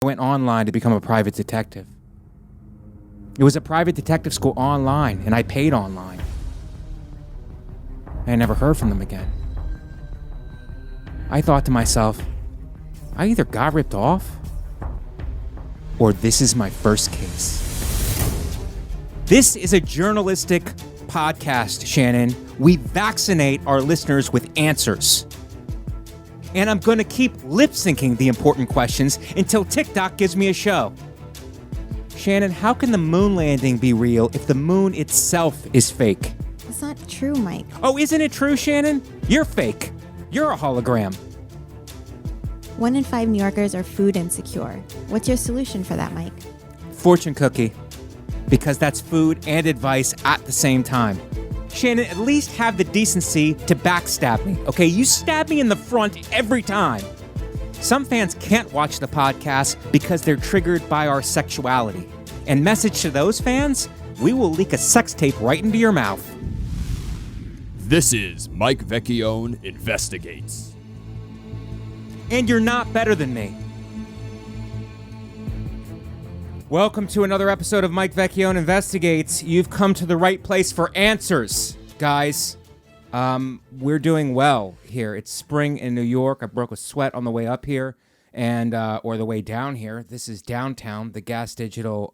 went online to become a private detective. It was a private detective school online, and I paid online. I never heard from them again. I thought to myself, I either got ripped off, or this is my first case. This is a journalistic podcast, Shannon. We vaccinate our listeners with answers. And I'm going to keep lip-syncing the important questions until TikTok gives me a show. Shannon, how can the moon landing be real if the moon itself is fake? It's not true, Mike. Oh, isn't it true, Shannon? You're fake. You're a hologram. 1 in 5 New Yorkers are food insecure. What's your solution for that, Mike? Fortune cookie. Because that's food and advice at the same time. Shannon, at least have the decency to backstab me, okay? You stab me in the front every time. Some fans can't watch the podcast because they're triggered by our sexuality. And message to those fans, we will leak a sex tape right into your mouth. This is Mike Vecchione Investigates. And you're not better than me. Welcome to another episode of Mike Vecchione Investigates. You've come to the right place for answers, guys. We're doing well here. It's spring in New York. I broke a sweat on the way up here, and or the way down here. This is downtown, the Gas Digital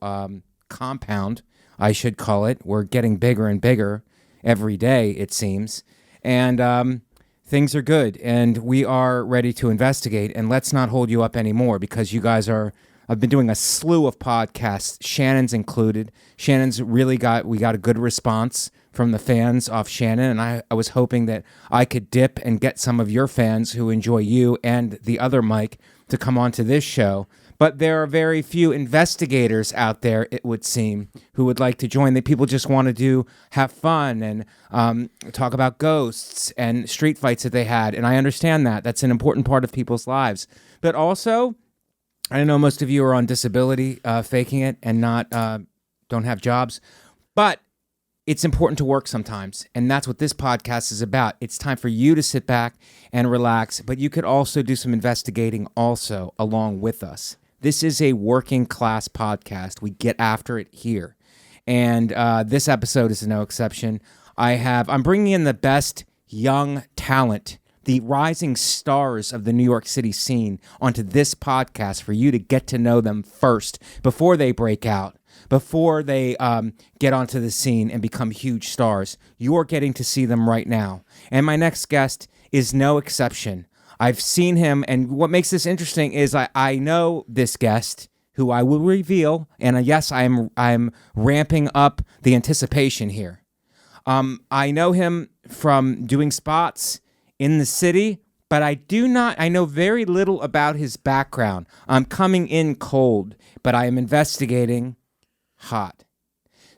compound, I should call it. We're getting bigger and bigger every day, it seems. And things are good, and we are ready to investigate. And let's not hold you up anymore because you guys are... I've been doing a slew of podcasts, Shannon's included. We got a good response from the fans off Shannon, and I was hoping that I could dip and get some of your fans who enjoy you and the other Mike to come onto this show. But there are very few investigators out there, it would seem, who would like to join. People just want to have fun and talk about ghosts and street fights that they had, and I understand that. That's an important part of people's lives. But also... I know most of you are on disability, faking it, and don't have jobs, but it's important to work sometimes, and that's what this podcast is about. It's time for you to sit back and relax, but you could also do some investigating also along with us. This is a working class podcast. We get after it here, and this episode is no exception. I'm bringing in the best young talent, the rising stars of the New York City scene, onto this podcast for you to get to know them first before they break out, before they get onto the scene and become huge stars. You're getting to see them right now. And my next guest is no exception. I've seen him, and what makes this interesting is I know this guest, who I will reveal, and yes, I'm ramping up the anticipation here. I know him from doing spots in the city, but I know very little about his background. I'm coming in cold, but I am investigating hot.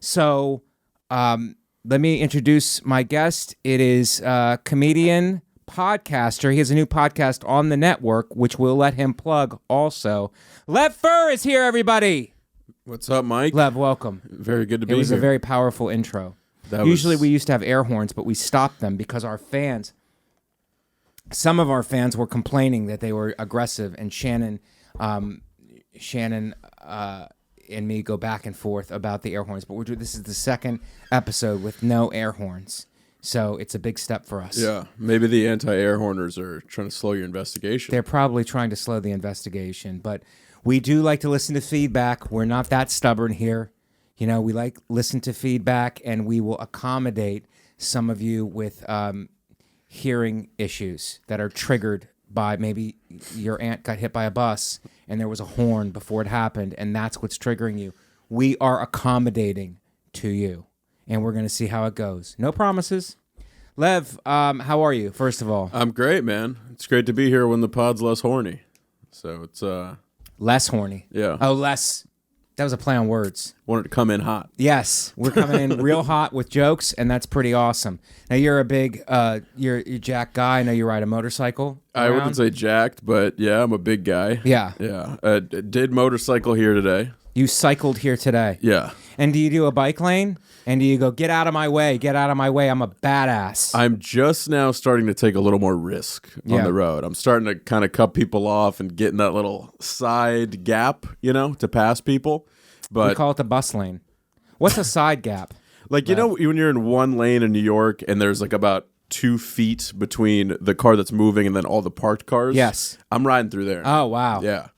So let me introduce my guest. It is a comedian, podcaster. He has a new podcast on the network, which we'll let him plug also. Lev Fer is here, everybody. What's up, Mike? Lev, welcome. Very good to be here. It was a very powerful intro. Usually we used to have air horns, but we stopped them because some of our fans were complaining that they were aggressive, and Shannon and me go back and forth about the air horns. But this is the second episode with no air horns, so it's a big step for us. Yeah, maybe the anti-air horners are trying to slow your investigation. They're probably trying to slow the investigation, but we do like to listen to feedback. We're not that stubborn here. You know, we listen to feedback, and we will accommodate some of you with hearing issues that are triggered by maybe your aunt got hit by a bus and there was a horn before it happened, and that's what's triggering you. We are accommodating to you, and we're going to see how it goes. No promises. Lev, how are you, first of all? I'm great, man. It's great to be here when the pod's less horny. So it's... Less horny? Yeah. Oh, less... That was a play on words. Wanted to come in hot. Yes, we're coming in real hot with jokes, and that's pretty awesome. Now you're a big, you're jack guy. I know you ride a motorcycle. I wouldn't say jacked, but yeah, I'm a big guy. Yeah. Yeah. Did motorcycle here today. You cycled here today. Yeah. And do you do a bike lane? And do you go, get out of my way, get out of my way, I'm a badass? I'm just now starting to take a little more risk on the road. I'm starting to kind of cut people off and get in that little side gap, to pass people. But we call it the bus lane. What's a side gap? Like, when you're in one lane in New York and there's like about 2 feet between the car that's moving and then all the parked cars? Yes. I'm riding through there. Oh, wow. Yeah.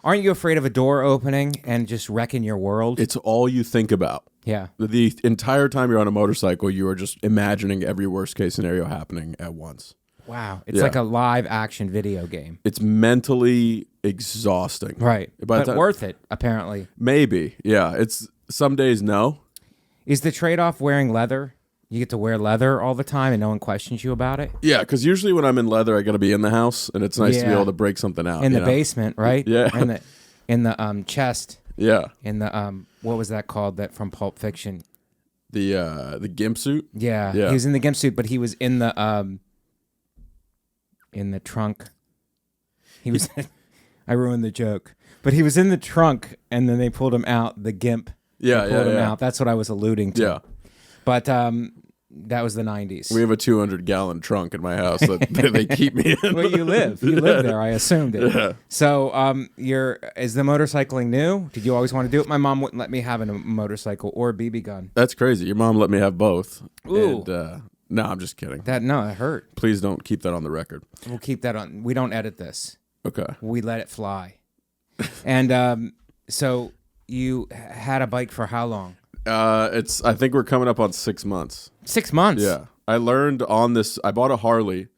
Aren't you afraid of a door opening and just wrecking your world? It's all you think about. Yeah. The entire time you're on a motorcycle, you are just imagining every worst case scenario happening at once. Wow. It's like a live action video game. It's mentally exhausting. Right. But worth it, apparently. Maybe. Yeah. It's some days no. Is the trade-off wearing leather? You get to wear leather all the time and no one questions you about it? Yeah, because usually when I'm in leather, I got to be in the house, and it's nice to be able to break something out. In the basement, right? Yeah. In the chest. Yeah. In the, what was that called that from Pulp Fiction? The gimp suit? Yeah. He was in the gimp suit, but he was in the trunk. He was, I ruined the joke. But he was in the trunk, and then they pulled him out, the gimp. Yeah, pulled him out. That's what I was alluding to. Yeah. But that was the 90s. We have a 200-gallon trunk in my house that they keep me in. Well, you live. You live there. I assumed it. Yeah. So is the motorcycling new? Did you always want to do it? My mom wouldn't let me have a motorcycle or a BB gun. That's crazy. Your mom let me have both. Ooh. And, no, I'm just kidding. That hurt. Please don't keep that on the record. We'll keep that on. We don't edit this. Okay. We let it fly. And so you had a bike for how long? I think we're coming up on 6 months. 6 months? Yeah. I learned on this, I bought a Harley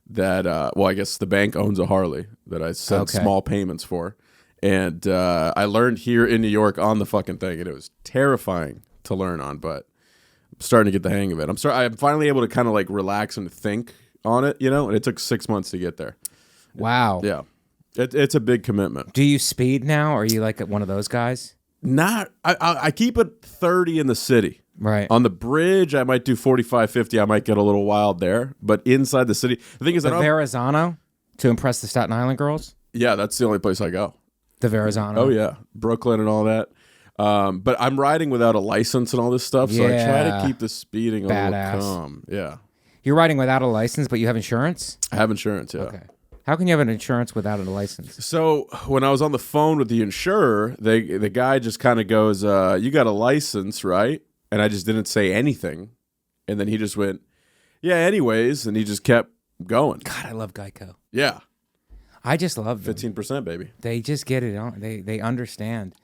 that, I guess the bank owns a Harley that I sent small payments for. And I learned here in New York on the fucking thing, and it was terrifying to learn on, but I'm starting to get the hang of it. I'm finally able to kind of like relax and think on it, and it took 6 months to get there. Wow. Yeah. It's a big commitment. Do you speed now, or are you like one of those guys? I keep it 30 in the city. Right. On the bridge, I might do 45, 50. I might get a little wild there. But inside the city, the thing is, the Verrazano to impress the Staten Island girls? Yeah, that's the only place I go. The Verrazano. Oh, yeah. Brooklyn and all that. But I'm riding without a license and all this stuff, so I try to keep the speeding a little calm. Yeah. You're riding without a license, but you have insurance? I have insurance, yeah. Okay. How can you have an insurance without a license? So when I was on the phone with the insurer, the guy just kind of goes, you got a license, right? And I just didn't say anything. And then he just went, yeah, anyways. And he just kept going. God, I love Geico. Yeah. I just love them. 15%, baby. They just get it on. They understand.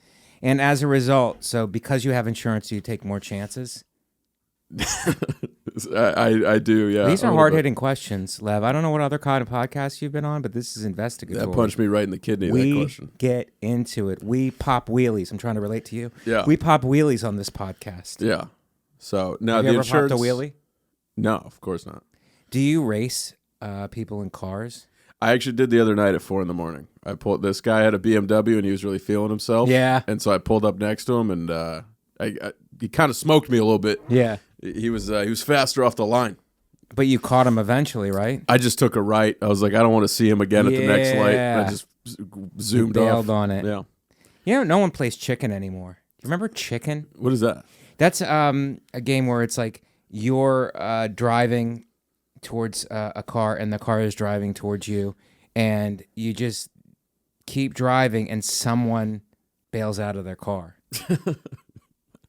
And as a result, so because you have insurance, you take more chances? I do, yeah. These are hard-hitting questions, Lev. I don't know what other kind of podcasts you've been on, but this is investigatory. That punched me right in the kidney, that question. We get into it. We pop wheelies. I'm trying to relate to you. Yeah. We pop wheelies on this podcast. Yeah. So now Have the you ever insurance. popped a wheelie? No, of course not. Do you race people in cars? I actually did the other night at 4 a.m. I pulled. This guy had a BMW and he was really feeling himself. Yeah. And so I pulled up next to him and he kind of smoked me a little bit. Yeah. He was faster off the line. But you caught him eventually, right? I just took a right. I was like, I don't want to see him again at the next light. And I just zoomed off. Bailed on it. Yeah. You know, no one plays chicken anymore. You remember chicken? What is that? That's a game where it's like you're driving towards a car and the car is driving towards you, and you just keep driving and someone bails out of their car.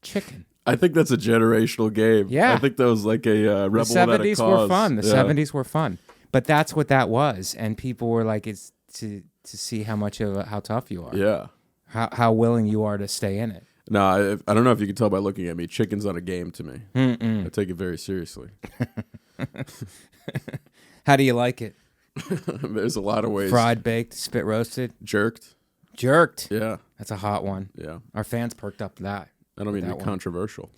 Chicken. I think that's a generational game. Yeah. I think that was like a rebel The 70s were fun. The Yeah. 70s were fun. But that's what that was. And people were like, it's to see how tough you are. Yeah. How willing you are to stay in it. No, I don't know if you can tell by looking at me. Chicken's not a game to me. Mm-mm. I take it very seriously. How do you like it? There's a lot of ways. Fried, baked, spit roasted? Jerked. Jerked. Yeah. That's a hot one. Yeah. Our fans perked up that. I don't mean to that be one. controversial.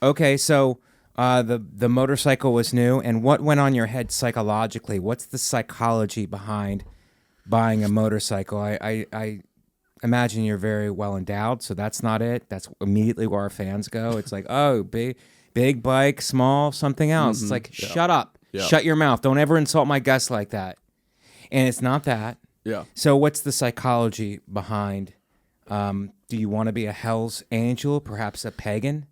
Okay, so the motorcycle was new, and what went on your head psychologically? What's the psychology behind buying a motorcycle? I imagine you're very well endowed, so that's not it. That's immediately where our fans go. It's like, oh, big bike, small, something else. It's like, shut up. Yeah. Shut your mouth. Don't ever insult my guests like that. And it's not that. Yeah. So what's the psychology behind, do you want to be a Hell's Angel, perhaps a pagan?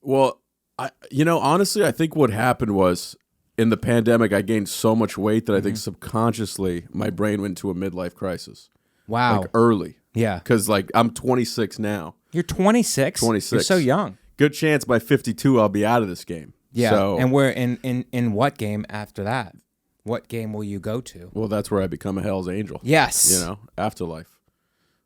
Well, honestly, I think what happened was in the pandemic, I gained so much weight that I think subconsciously my brain went into a midlife crisis. Wow. Like early. Yeah. Because like I'm 26 now. You're 26? 26. You're so young. Good chance by 52 I'll be out of this game. Yeah. So, and we're in what game after that? What game will you go to? well, that's where I become a Hell's Angel. Yes. Afterlife.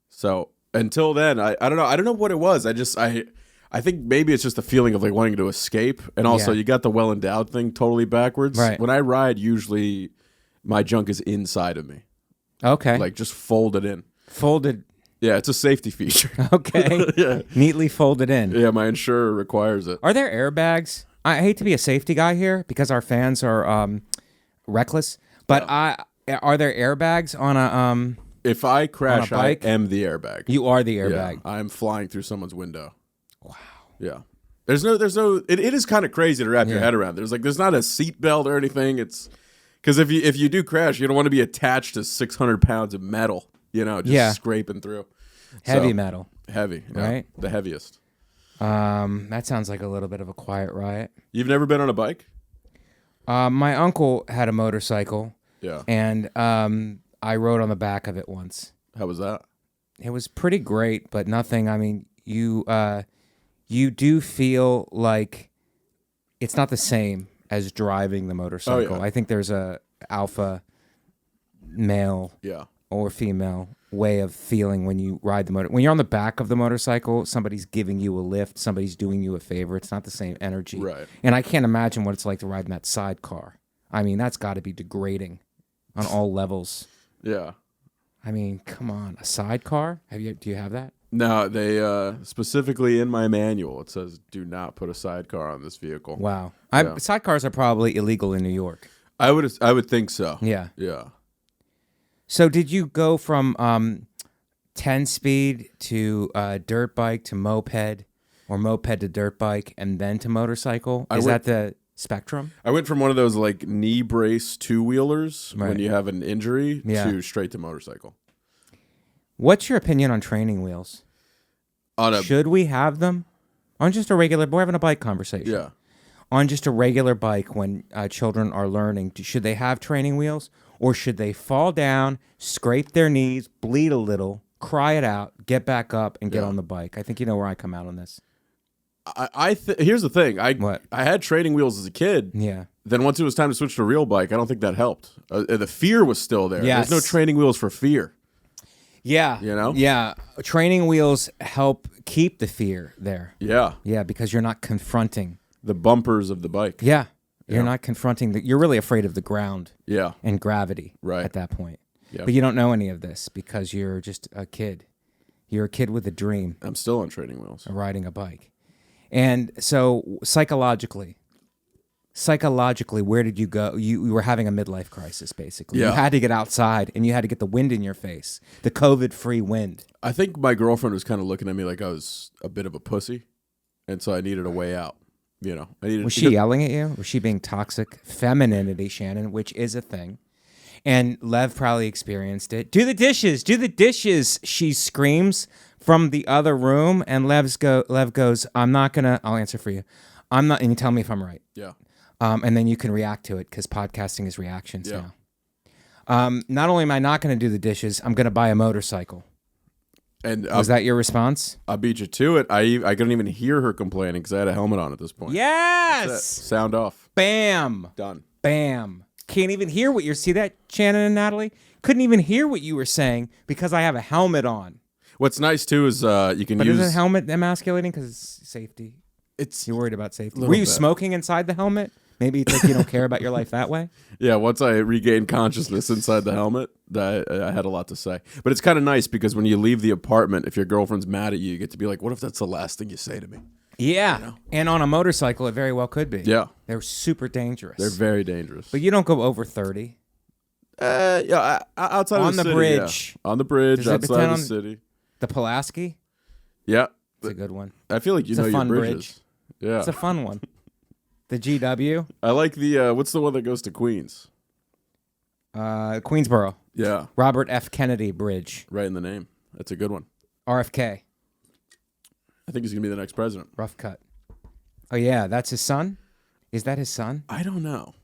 So until then, I don't know. I don't know what it was. I think maybe it's just a feeling of like wanting to escape. And also you got the well endowed thing totally backwards. Right. When I ride, usually my junk is inside of me. Okay. Like just folded in. Folded. Yeah, it's a safety feature. Okay. Yeah. Neatly folded in. Yeah, my insurer requires it. Are there airbags? I hate to be a safety guy here because our fans are reckless, but are there airbags on a If I crash, on a I bike? am the airbag. You are the Yeah, airbag. I'm flying through someone's window. Wow. Yeah. There's no it is kind of crazy to wrap your head around. There's not a seat belt or anything. It's because if you do crash, you don't want to be attached to 600 pounds of metal, just scraping through. Heavy So, metal. Heavy, yeah, Right? the heaviest. That sounds like a little bit of a quiet riot. You've never been on a bike? My uncle had a motorcycle, Yeah. and I rode on the back of it once. How was that? It was pretty great, but nothing. I mean, you do feel like it's not the same as driving the motorcycle. Oh, yeah. I think there's a alpha male Yeah. or female way of feeling when you ride the motor. When you're on the back of the motorcycle, somebody's giving you a lift, somebody's doing you a favor. It's not the same energy. Right. And I can't imagine what it's like to ride in that sidecar. I mean, that's got to be degrading on all levels. Yeah. I mean, come on, a sidecar? Do you have that? No, they specifically in my manual it says do not put a sidecar on this vehicle. Wow. Yeah. Sidecars are probably illegal in New York. I would think so. Yeah. Yeah. So did you go from 10 speed to dirt bike to moped, or moped to dirt bike and then to motorcycle? Is that the spectrum? I went from one of those like knee brace two-wheelers when Right. you have an injury Yeah. to straight to motorcycle. What's your opinion on training wheels? Should we have them on just a regular? We're having a bike conversation. Yeah. On just a regular bike when children are learning, should they have training wheels, or should they fall down, scrape their knees, bleed a little, cry it out, get back up, and get on the bike? I think you know where I come out on this. Here's the thing. What? I had training wheels as a kid. Yeah. Then once it was time to switch to a real bike, I don't think that helped. The fear was still there. Yes. There's no training wheels for fear. Yeah. You know? Yeah. Training wheels help keep the fear there. Yeah. Yeah, because you're not confronting. The bumpers of the bike. Yeah. You're Yeah. not confronting. You're really afraid of the ground Yeah. and gravity Right. at that point. Yeah. But you don't know any of this because you're just a kid. You're a kid with a dream I'm still on training wheels. of riding a bike. And so psychologically, where did you go? You were having a midlife crisis, basically. Yeah. You had to get outside, and you had to get the wind in your face, the COVID-free wind. I think my girlfriend was kind of looking at me like I was a bit of a pussy, and so I needed a way out. Was she yelling at you? Was she being toxic? Femininity, Shannon, which is a thing. And Lev probably experienced it. Do the dishes, she screams from the other room, and Lev goes, I'm not gonna, I'll answer for you. I'm not, and you tell me if I'm right. Yeah. And then you can react to it because podcasting is reactions Yeah. now. Not only am I not going to do the dishes, I'm going to buy a motorcycle. And Was that your response? I beat you to it. I couldn't even hear her complaining because I had a helmet on at this point. That's it. Yes! Sound off. Bam! Done. Bam! Can't even hear what you're... See that, Shannon and Natalie? Couldn't even hear what you were saying because I have a helmet on. What's nice too is you can But use. isn't a helmet emasculating because it's safety? It's You're worried about safety. Little Were you bit. smoking inside the helmet? Maybe it's like you don't care about your life that way? Yeah, once I regained consciousness inside the helmet, I had a lot to say. But it's kind of nice because when you leave the apartment, if your girlfriend's mad at you, you get to be like, what if that's the last thing you say to me? Yeah. And on a motorcycle, it very well could be. Yeah. They're super dangerous. They're very dangerous. But you don't go over 30. Yeah, outside On of the the city, bridge. yeah. On the bridge, Does it outside depend of on- the city. The Pulaski? Yeah. It's a good one. I feel like you It's know a your fun bridges. bridge. Yeah. It's a fun one. The GW? I like the, what's the one that goes to Queens? Queensboro. Yeah. Robert F. Kennedy Bridge. Right in the name. That's a good one. RFK. I think he's going to be the next president. Rough cut. Oh, yeah. That's his son? Is that his son? I don't know.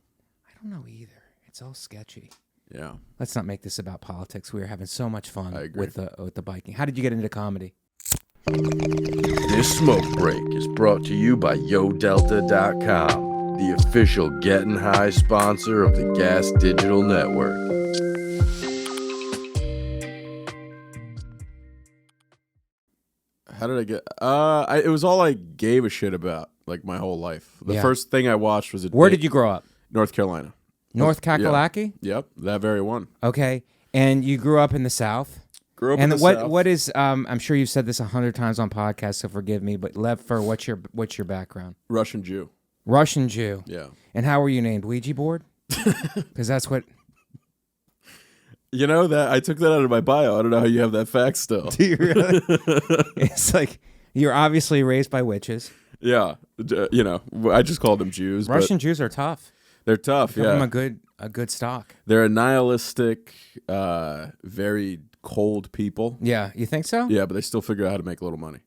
I don't know either. It's all sketchy. Yeah. Let's not make this about politics. We were having so much fun I agree. with the biking. How did you get into comedy? This smoke break is brought to you by YoDelta.com, the official Getting High sponsor of the Gas Digital Network. How did I get? It was all I gave a shit about, like my whole life. The Yeah. first thing I watched was Where did you grow up? North Carolina. North Kakalaki? Yep, that very one. Okay. And you grew up in the South? Grew up And in the what South. what is I'm sure you've said this 100 times on podcasts, so forgive me, but Lev Fer, what's your background? Russian Jew. Russian Jew. Yeah. And how were you named? Ouija board? Because that's what. You know that I took that out of my bio. I don't know how you have that fact still. Do you really? It's like you're obviously raised by witches. Yeah. You know, I just called them Jews. Russian but Jews are tough. they're tough. Give them Yeah. a good stock. They're a nihilistic, very cold people. Yeah, you think so? Yeah, but they still figure out how to make a little money.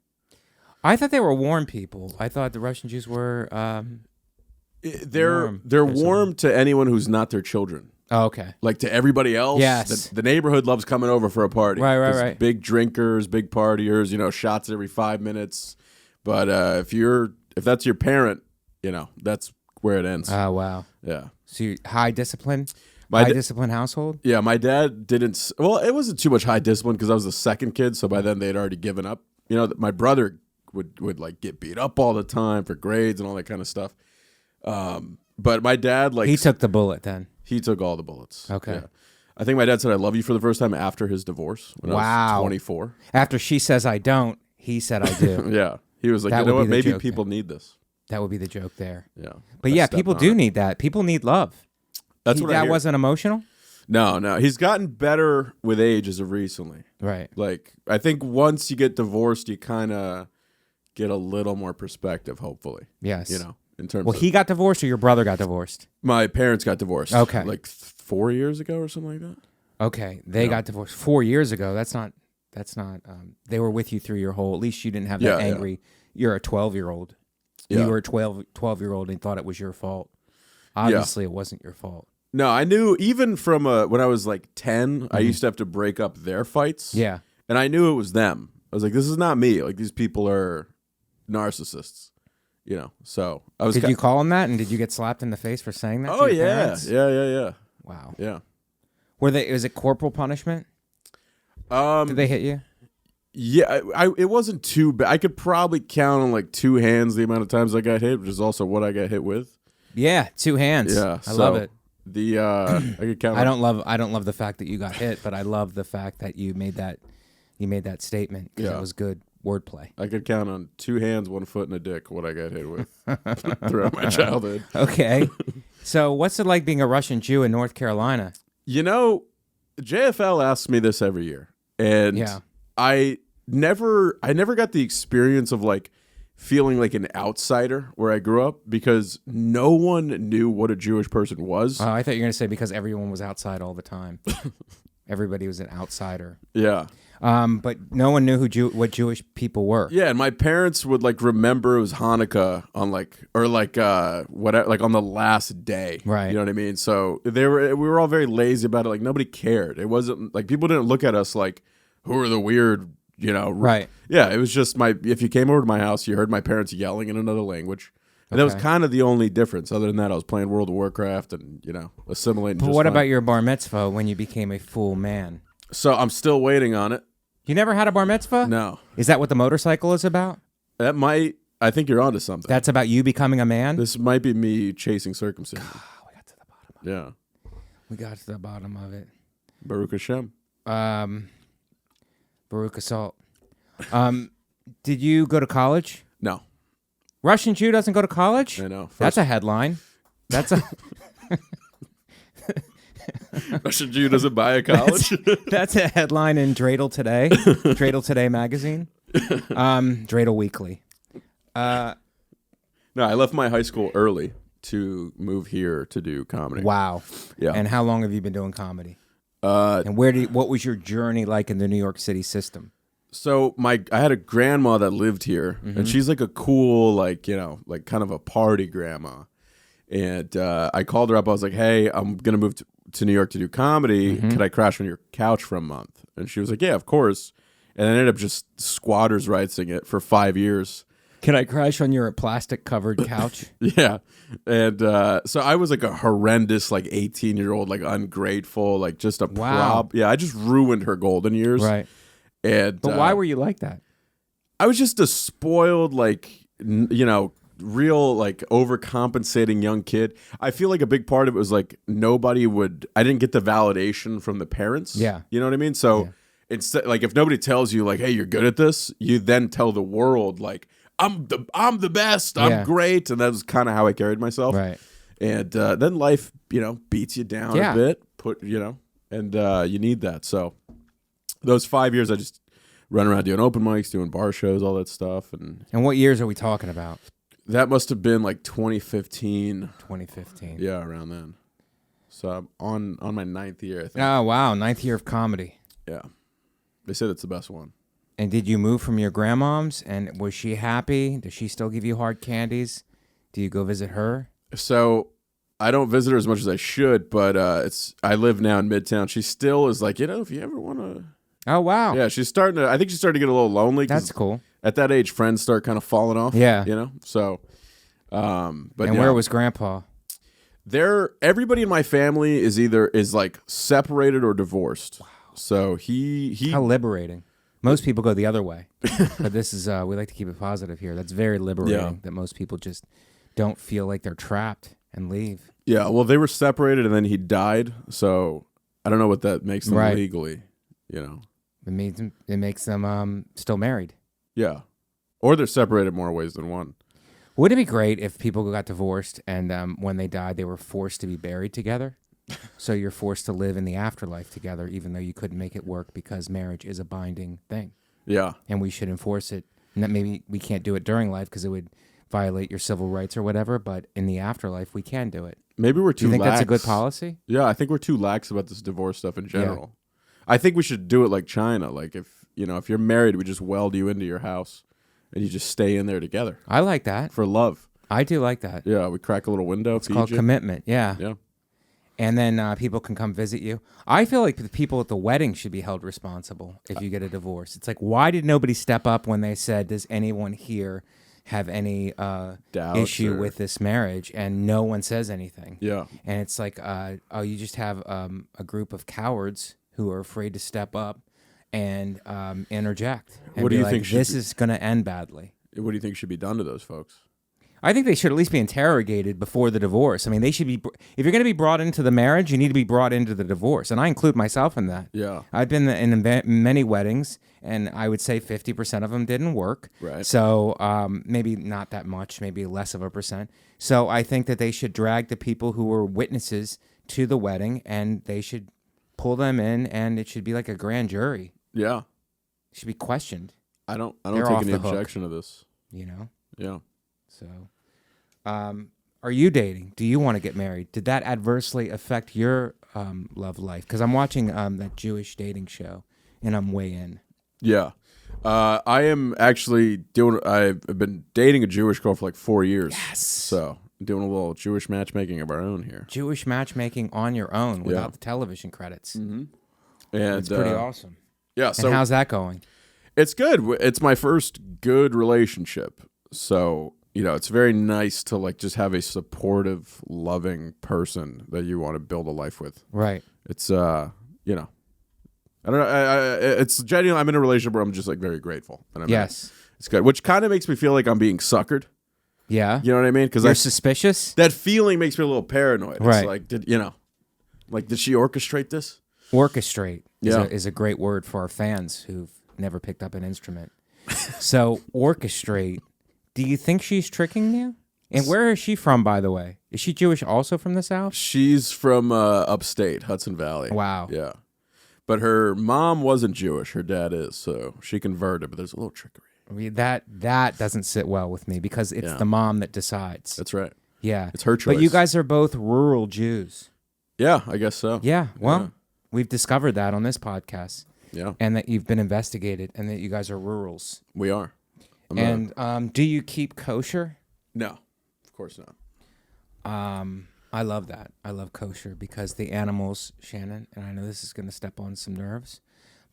I thought they were warm people. I thought the Russian Jews were. They're Warm. warm to anyone who's not their children. Oh, okay. Like to everybody else, Yes. the neighborhood loves coming over for a party. Right, right, 'Cause right. Big drinkers, big partiers, you know, shots every 5 minutes. But if that's your parent, you know, that's where it ends. Oh wow. Yeah. So you, high discipline, My high da- discipline household. Yeah, my dad didn't. Well, it wasn't too much high discipline because I was the second kid, so by then they'd already given up. You know, my brother would like get beat up all the time for grades and all that kind of stuff. But my dad, like, He took the bullet then. he took all the bullets. Okay. Yeah. I think my dad said "I love you" for the first time after his divorce when I Wow. was 24. After she says I don't, he said I do. Yeah, he was like, That you know would what? be the Maybe joke people need this. That would be the joke there. Yeah, But I yeah, stepped people on do it. need that. People need love. That's what I That hear. wasn't emotional. No, he's gotten better with age as of recently. Right. Like, I think once you get divorced, you kind of get a little more perspective. Hopefully, Yes. you know, in terms Well, of he got divorced or your brother got divorced? my parents got divorced. Okay. like 4 years ago or something like that. Okay, they got divorced 4 years ago. That's not. They were with you through your whole. At least you didn't have that Yeah, angry. You're a 12-year-old. Yeah. You were a 12-year-old and thought it was your fault. Obviously, it wasn't your fault. No, I knew even from when I was like 10, I used to have to break up their fights. Mm-hmm. Yeah. And I knew it was them. I was like, this is not me. Like, these people are narcissists, you know? So I was. Did you call him that, and did you get slapped in the face for saying that? Oh, to your yeah. parents? Yeah. Wow. Yeah. Was it corporal punishment? Did they hit you? Yeah, it wasn't too bad. I could probably count on like two hands the amount of times I got hit, which is also what I got hit with. Yeah, 2 hands. Yeah. I love it. I could count. I don't love the fact that you got hit, but I love the fact that you made that statement. Yeah. It was good wordplay. I could count on 2 hands, 1 foot, and a dick what I got hit with throughout my childhood. Okay. So what's it like being a Russian Jew in North Carolina? You know, JFL asks me this every year, and Yeah. I never got the experience of like feeling like an outsider where I grew up because no one knew what a Jewish person was. I thought you were going to say because everyone was outside all the time. Everybody was an outsider. Yeah. But no one knew what Jewish people were. Yeah, and my parents would like remember it was Hanukkah on whatever, like on the last day. Right. You know what I mean? So we were all very lazy about it. Like nobody cared. It wasn't like people didn't look at us like, who are the weird, you know? Right. Yeah, it was just if you came over to my house, you heard my parents yelling in another language. And that was Okay. kind of the only difference. Other than that, I was playing World of Warcraft and, you know, assimilating. But just what fine. about your bar mitzvah when you became a full man? So I'm still waiting on it. You never had a bar mitzvah? No. Is that what the motorcycle is about? I think you're onto something. That's about you becoming a man? This might be me chasing circumcision. We got to the bottom of it. Yeah. We got to the bottom of it. Baruch Hashem. Baruch Assault. Did you go to college? No. Russian Jew doesn't go to college? I know. That's a headline. That's a Russian Jew doesn't buy a college. That's a headline in Dreidel Today. Dreidel Today magazine. Dreidel Weekly. No, I left my high school early to move here to do comedy. Wow. Yeah. And how long have you been doing comedy? And what was your journey like in the New York City system? So I had a grandma that lived here, and she's like a cool, like, you know, like kind of a party grandma. And I called her up. I was like, hey, I'm going to move to New York to do comedy. Could I crash on your couch for a month? And she was like, yeah, of course. And I ended up just squatters rightsing it for 5 years. Can I crash on your plastic-covered couch? Yeah. And so I was like a horrendous, like 18-year-old, like ungrateful, like just a prop. Yeah, I just ruined her golden years. Right. But why were you like that? I was just a spoiled, like, you know, real, like, overcompensating young kid. I feel like a big part of it was like I didn't get the validation from the parents. Yeah. You know what I mean? So instead, like, if nobody tells you, like, hey, you're good at this, you then tell the world, like, I'm the best. I'm great. And that was kind of how I carried myself. Right. And then life, you know, beats you down a bit. And you need that. So those 5 years, I just run around doing open mics, doing bar shows, all that stuff. And what years are we talking about? That must have been like 2015. 2015. Yeah, around then. So I'm on my 9th year, I think. Oh, wow. 9th year of comedy. Yeah. They said it's the best one. And did you move from your grandmom's? And was she happy? Does she still give you hard candies? Do you go visit her? So I don't visit her as much as I should, but I live now in Midtown. She still is like, you know, if you ever want to. Oh, wow. Yeah, I think she's starting to get a little lonely. That's cool. At that age, friends start kind of falling off. Yeah. You know? So, where was Grandpa? Everybody in my family is like separated or divorced. Wow. So how liberating. Most people go the other way. But this is, we like to keep it positive here. That's very liberating that most people just don't feel like they're trapped and leave. Yeah, well, they were separated and then he died. So I don't know what that makes them legally, you know. It makes them still married. Yeah. Or they're separated more ways than one. Would it be great if people got divorced and when they died, they were forced to be buried together? So you're forced to live in the afterlife together, even though you couldn't make it work because marriage is a binding thing. Yeah. And we should enforce it. And that maybe we can't do it during life because it would violate your civil rights or whatever, but in the afterlife, we can do it. Maybe we're too lax. Do you think that's a good policy? Yeah, I think we're too lax about this divorce stuff in general. Yeah. I think we should do it like China. Like if you're married, we just weld you into your house and you just stay in there together. I like that. For love. I do like that. Yeah, we crack a little window. It's called commitment. Yeah. Yeah. And then people can come visit you. I feel like the people at the wedding should be held responsible if you get a divorce. It's like, why did nobody step up when they said, does anyone here have any issue with this marriage? And no one says anything. Yeah. And it's like, you just have a group of cowards who are afraid to step up and interject. And what do you think? This is going to end badly. What do you think should be done to those folks? I think they should at least be interrogated before the divorce. I mean, they should be. If you're going to be brought into the marriage, you need to be brought into the divorce, and I include myself in that. Yeah, I've been in many weddings, and I would say 50% of them didn't work. Right. So maybe not that much, maybe less of a percent. So I think that they should drag the people who were witnesses to the wedding, and they should pull them in, and it should be like a grand jury. Yeah, it should be questioned. I don't take any objection to this. You know. Yeah. So, are you dating? Do you want to get married? Did that adversely affect your love life? Because I'm watching that Jewish dating show, and I'm way in. Yeah. I am actually I've been dating a Jewish girl for like 4 years. Yes. So, doing a little Jewish matchmaking of our own here. Jewish matchmaking on your own without the television credits. Mm-hmm. And it's pretty awesome. Yeah. So, and how's that going? It's good. It's my first good relationship. So, it's very nice to like just have a supportive, loving person that you want to build a life with. Right. It's I don't know. It's genuine. I'm in a relationship where I'm just like very grateful. And it's good, which kind of makes me feel like I'm being suckered. Yeah. You know what I mean? Because you're suspicious. That feeling makes me a little paranoid. Right. It's like did she orchestrate this? Orchestrate is a great word for our fans who've never picked up an instrument. So orchestrate. Do you think she's tricking you And where is she from, by the way? Is she Jewish also from the South? She's from upstate, Hudson Valley. Wow. Yeah. But her mom wasn't Jewish. Her dad is, so she converted, but there's a little trickery. I mean, that doesn't sit well with me because it's the mom that decides. That's right. Yeah. It's her choice. But you guys are both rural Jews. Yeah, I guess so. Yeah. Well, we've discovered that on this podcast. Yeah. And that you've been investigated and that you guys are rurals. We are. Do you keep kosher? No, of course not. I love that. I love kosher because the animals, Shannon, and I know this is going to step on some nerves,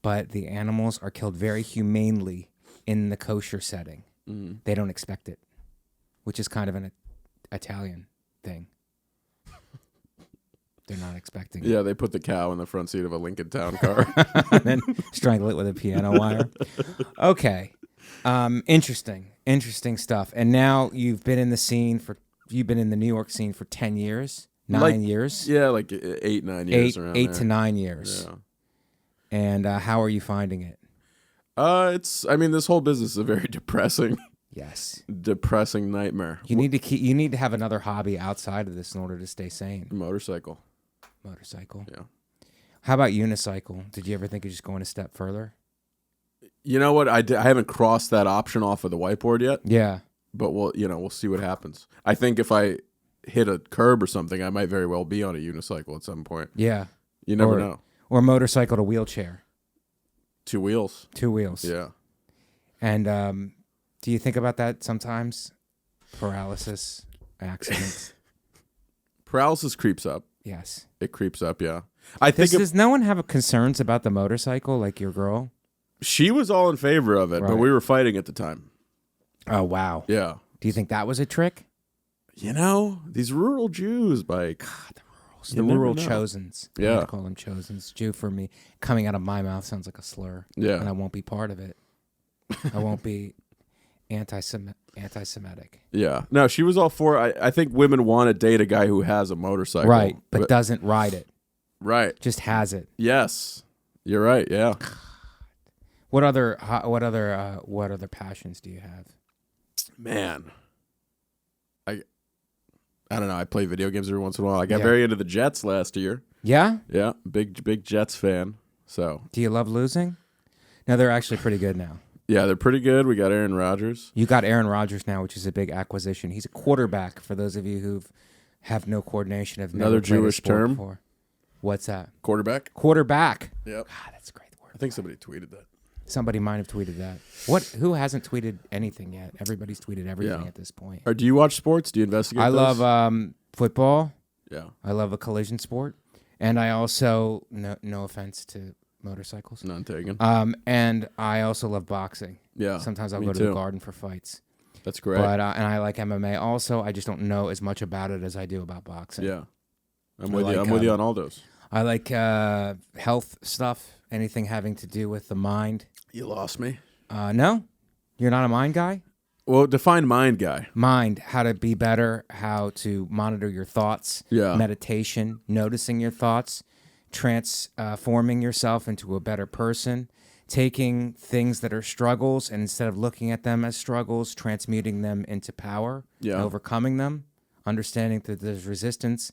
but the animals are killed very humanely in the kosher setting. Mm-hmm. They don't expect it, which is kind of an Italian thing. They're not expecting it. Yeah, they put the cow in the front seat of a Lincoln Town car. And then strangle it with a piano wire. Okay. Interesting stuff. And now you've been in the New York scene for 10 years, 9 years. Yeah, like 8, 9 years around eight there. to 9 years. Yeah. And how are you finding it? This whole business is a very depressing nightmare. You need to have another hobby outside of this in order to stay sane. Motorcycle. Yeah. How about unicycle? Did you ever think of just going a step further? You know what? I haven't crossed that option off of the whiteboard yet. Yeah. But we'll see what happens. I think if I hit a curb or something, I might very well be on a unicycle at some point. Yeah. You never know. Or motorcycle to wheelchair. 2 wheels. 2 wheels. Yeah. And do you think about that sometimes? Paralysis, accidents. Paralysis creeps up. Yes. It creeps up, yeah. Does no one have concerns about the motorcycle, like your girl? She was all in favor of it, but we were fighting at the time. Oh, wow. Yeah. Do you think that was a trick? These rural Jews, Mike. God, the rurals. The rural chosens. Yeah. I call them chosens. Jew for me. Coming out of my mouth sounds like a slur. Yeah. And I won't be part of it. I won't be anti-Semitic. Yeah. No, she was all for it. I think women want to date a guy who has a motorcycle. Right, but doesn't ride it. Right. Just has it. Yes. You're right, yeah. What other passions do you have? Man. I don't know. I play video games every once in a while. I got very into the Jets last year. Yeah? Yeah. Big Jets fan. So. Do you love losing? No, they're actually pretty good now. Yeah, they're pretty good. We got Aaron Rodgers. You got Aaron Rodgers now, which is a big acquisition. He's a quarterback, for those of you who have no coordination. Another Jewish term? Before. What's that? Quarterback? Quarterback. Yep. God, that's a great word. I think somebody tweeted that. Somebody might have tweeted that. Who hasn't tweeted anything yet? Everybody's tweeted everything at this point. Do you watch sports? Do you investigate I those? love football. Yeah. I love a collision sport. And I also, no offense to motorcycles. None taken. And I also love boxing. Yeah. Sometimes I'll go to the garden for fights. That's great. But and I like MMA also. I just don't know as much about it as I do about boxing. Yeah. I'm with you on all those. I like health stuff, anything having to do with the mind. You lost me. No? You're not a mind guy? Well, define mind guy. Mind, how to be better, how to monitor your thoughts, meditation, noticing your thoughts, transforming yourself into a better person, taking things that are struggles and instead of looking at them as struggles, transmuting them into power, and overcoming them, understanding that there's resistance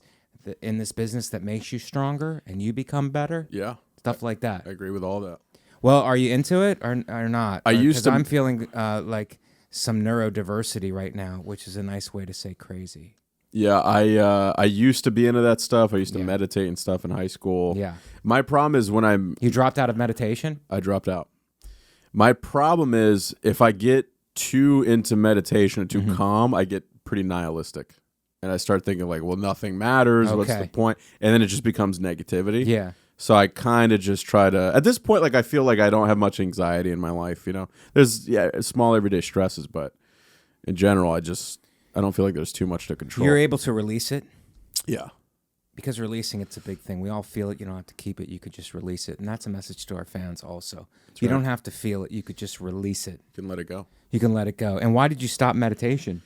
in this business that makes you stronger and you become better. Yeah. Stuff like that. I agree with all that. Well, are you into it or not? I'm feeling like some neurodiversity right now, which is a nice way to say crazy. Yeah, I used to be into that stuff. I used to meditate and stuff in high school. Yeah. My problem is You dropped out of meditation? I dropped out. My problem is if I get too into meditation or too calm, I get pretty nihilistic. And I start thinking like, well, nothing matters. What's the point? And then it just becomes negativity. Yeah. So I kind of just try to, at this point, like I feel like I don't have much anxiety in my life, There's small everyday stresses, but in general, I don't feel like there's too much to control. You're able to release it? Yeah. Because releasing it's a big thing. We all feel it. You don't have to keep it. You could just release it. And that's a message to our fans also. You don't have to feel it. You could just release it. You can let it go. You can let it go. And why did you stop meditation?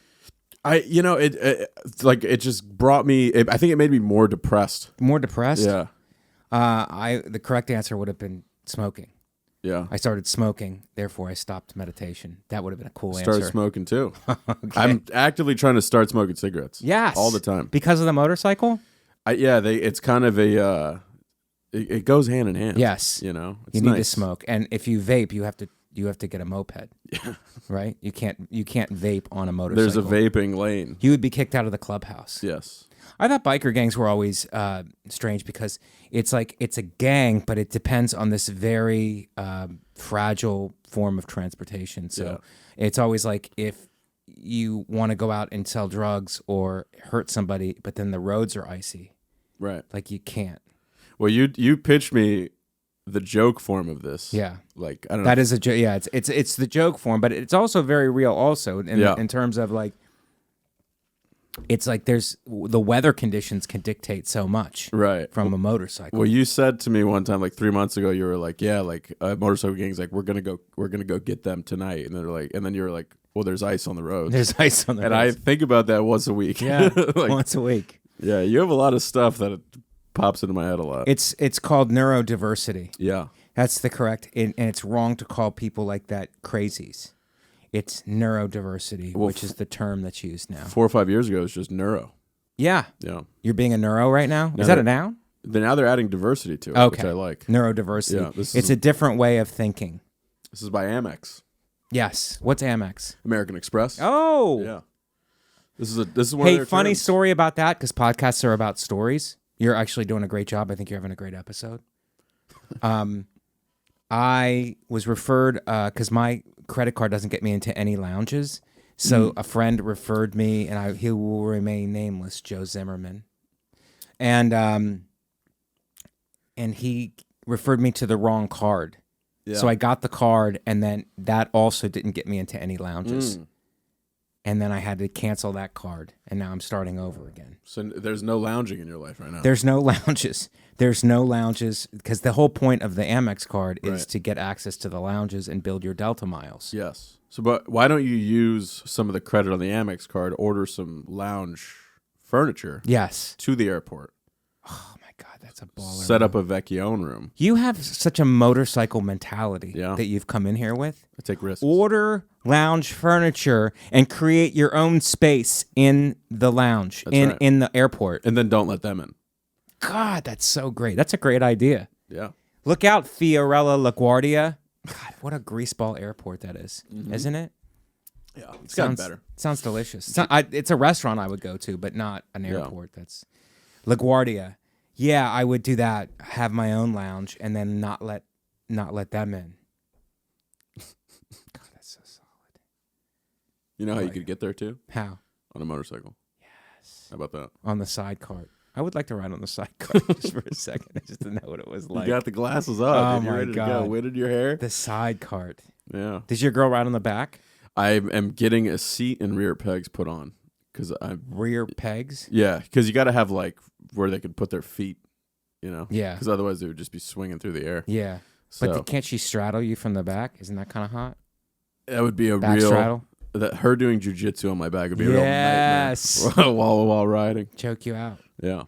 It just brought me, I think it made me more depressed. More depressed? Yeah. The correct answer would have been smoking. Yeah. I started smoking, therefore I stopped meditation. That would have been a cool Started answer. smoking too. Okay. I'm actively trying to start smoking cigarettes. Yes. All the time. Because of the motorcycle? It's kind of a it goes hand in hand. Yes. You know. It's You need to nice. smoke. And if you vape, you have to get a moped. Yeah. Right? You can't vape on a motorcycle. There's a vaping lane. You would be kicked out of the clubhouse. Yes. I thought biker gangs were always strange because it's like it's a gang, but it depends on this very fragile form of transportation. So it's always like if you want to go out and sell drugs or hurt somebody, but then the roads are icy. Right. Like you can't. Well, you pitched me the joke form of this. Yeah. Like I don't know. That is a joke. Yeah, it's the joke form, but it's also very real. Also, in terms of like, it's like there's the weather conditions can dictate so much. Right. From a motorcycle. Well, you said to me one time, like 3 months ago, you were like, "Yeah, like motorcycle gangs, like we're gonna go get them tonight," and they're like, and then you were like, "Well, there's ice on the roads." There's ice on the and roads. I think about that once a week. Yeah, like, once a week. Yeah, you have a lot of stuff that pops into my head a lot. It's called neurodiversity. Yeah. That's the correct, and it's wrong to call people like that crazies. It's neurodiversity, which is the term that's used now. 4 or 5 years ago, it was just neuro. Yeah. Yeah. You're being a neuro right now? Is that a noun? Now they're adding diversity to it, Okay. which I like. Neurodiversity. Yeah, It's a different way of thinking. This is by Amex. Yes. What's Amex? American Express. Oh. Yeah. This is one of Hey, their funny terms. story about that, because podcasts are about stories. You're actually doing a great job. I think you're having a great episode. I was referred because my credit card doesn't get me into any lounges. So a friend referred me, and he will remain nameless, Joe Zimmerman. And he referred me to the wrong card. Yeah. So I got the card, and then that also didn't get me into any lounges. And then I had to cancel that card, and now I'm starting over again. So there's no lounging in your life right now. There's no lounges. There's no lounges because the whole point of the Amex card is Right. to get access to the lounges and build your Delta miles. Yes. So, but why don't you use some of the credit on the Amex card, order some lounge furniture Yes. to the airport, Oh my God, that's a baller. set up a Vecchione room? You have such a motorcycle mentality Yeah. that you've come in here with. I take risks. Order lounge furniture and create your own space in the lounge, That's right. in the airport. And then don't let them in. God, that's so great. That's a great idea. Yeah. Look out, Fiorella LaGuardia. God, what a greaseball airport that is, isn't it? Yeah. It's gotten Sounds better. Sounds delicious. It's a restaurant I would go to, but not an airport. That's LaGuardia. Yeah, I would do that. Have my own lounge and then not let them in. God, that's so solid. You know how you Like- could get there too? How? On a motorcycle. Yes. How about that? On the side cart. I would like to ride on the side cart just for a second, just to know what it was like. You got the glasses on. Oh and you're my ready to God. go. Wind in your hair. The side cart. Yeah. Does your girl ride on the back? I am getting a seat and rear pegs put on because I'm. Rear pegs? Yeah, because you got to have like where they could put their feet. You know. Yeah. Because otherwise they would just be swinging through the air. Yeah. So But can't she straddle you from the back? Isn't that kind of hot? that would be a Back real. straddle? That her doing jujitsu on my back would be Yes. a real nightmare while riding. Choke you out. Yeah.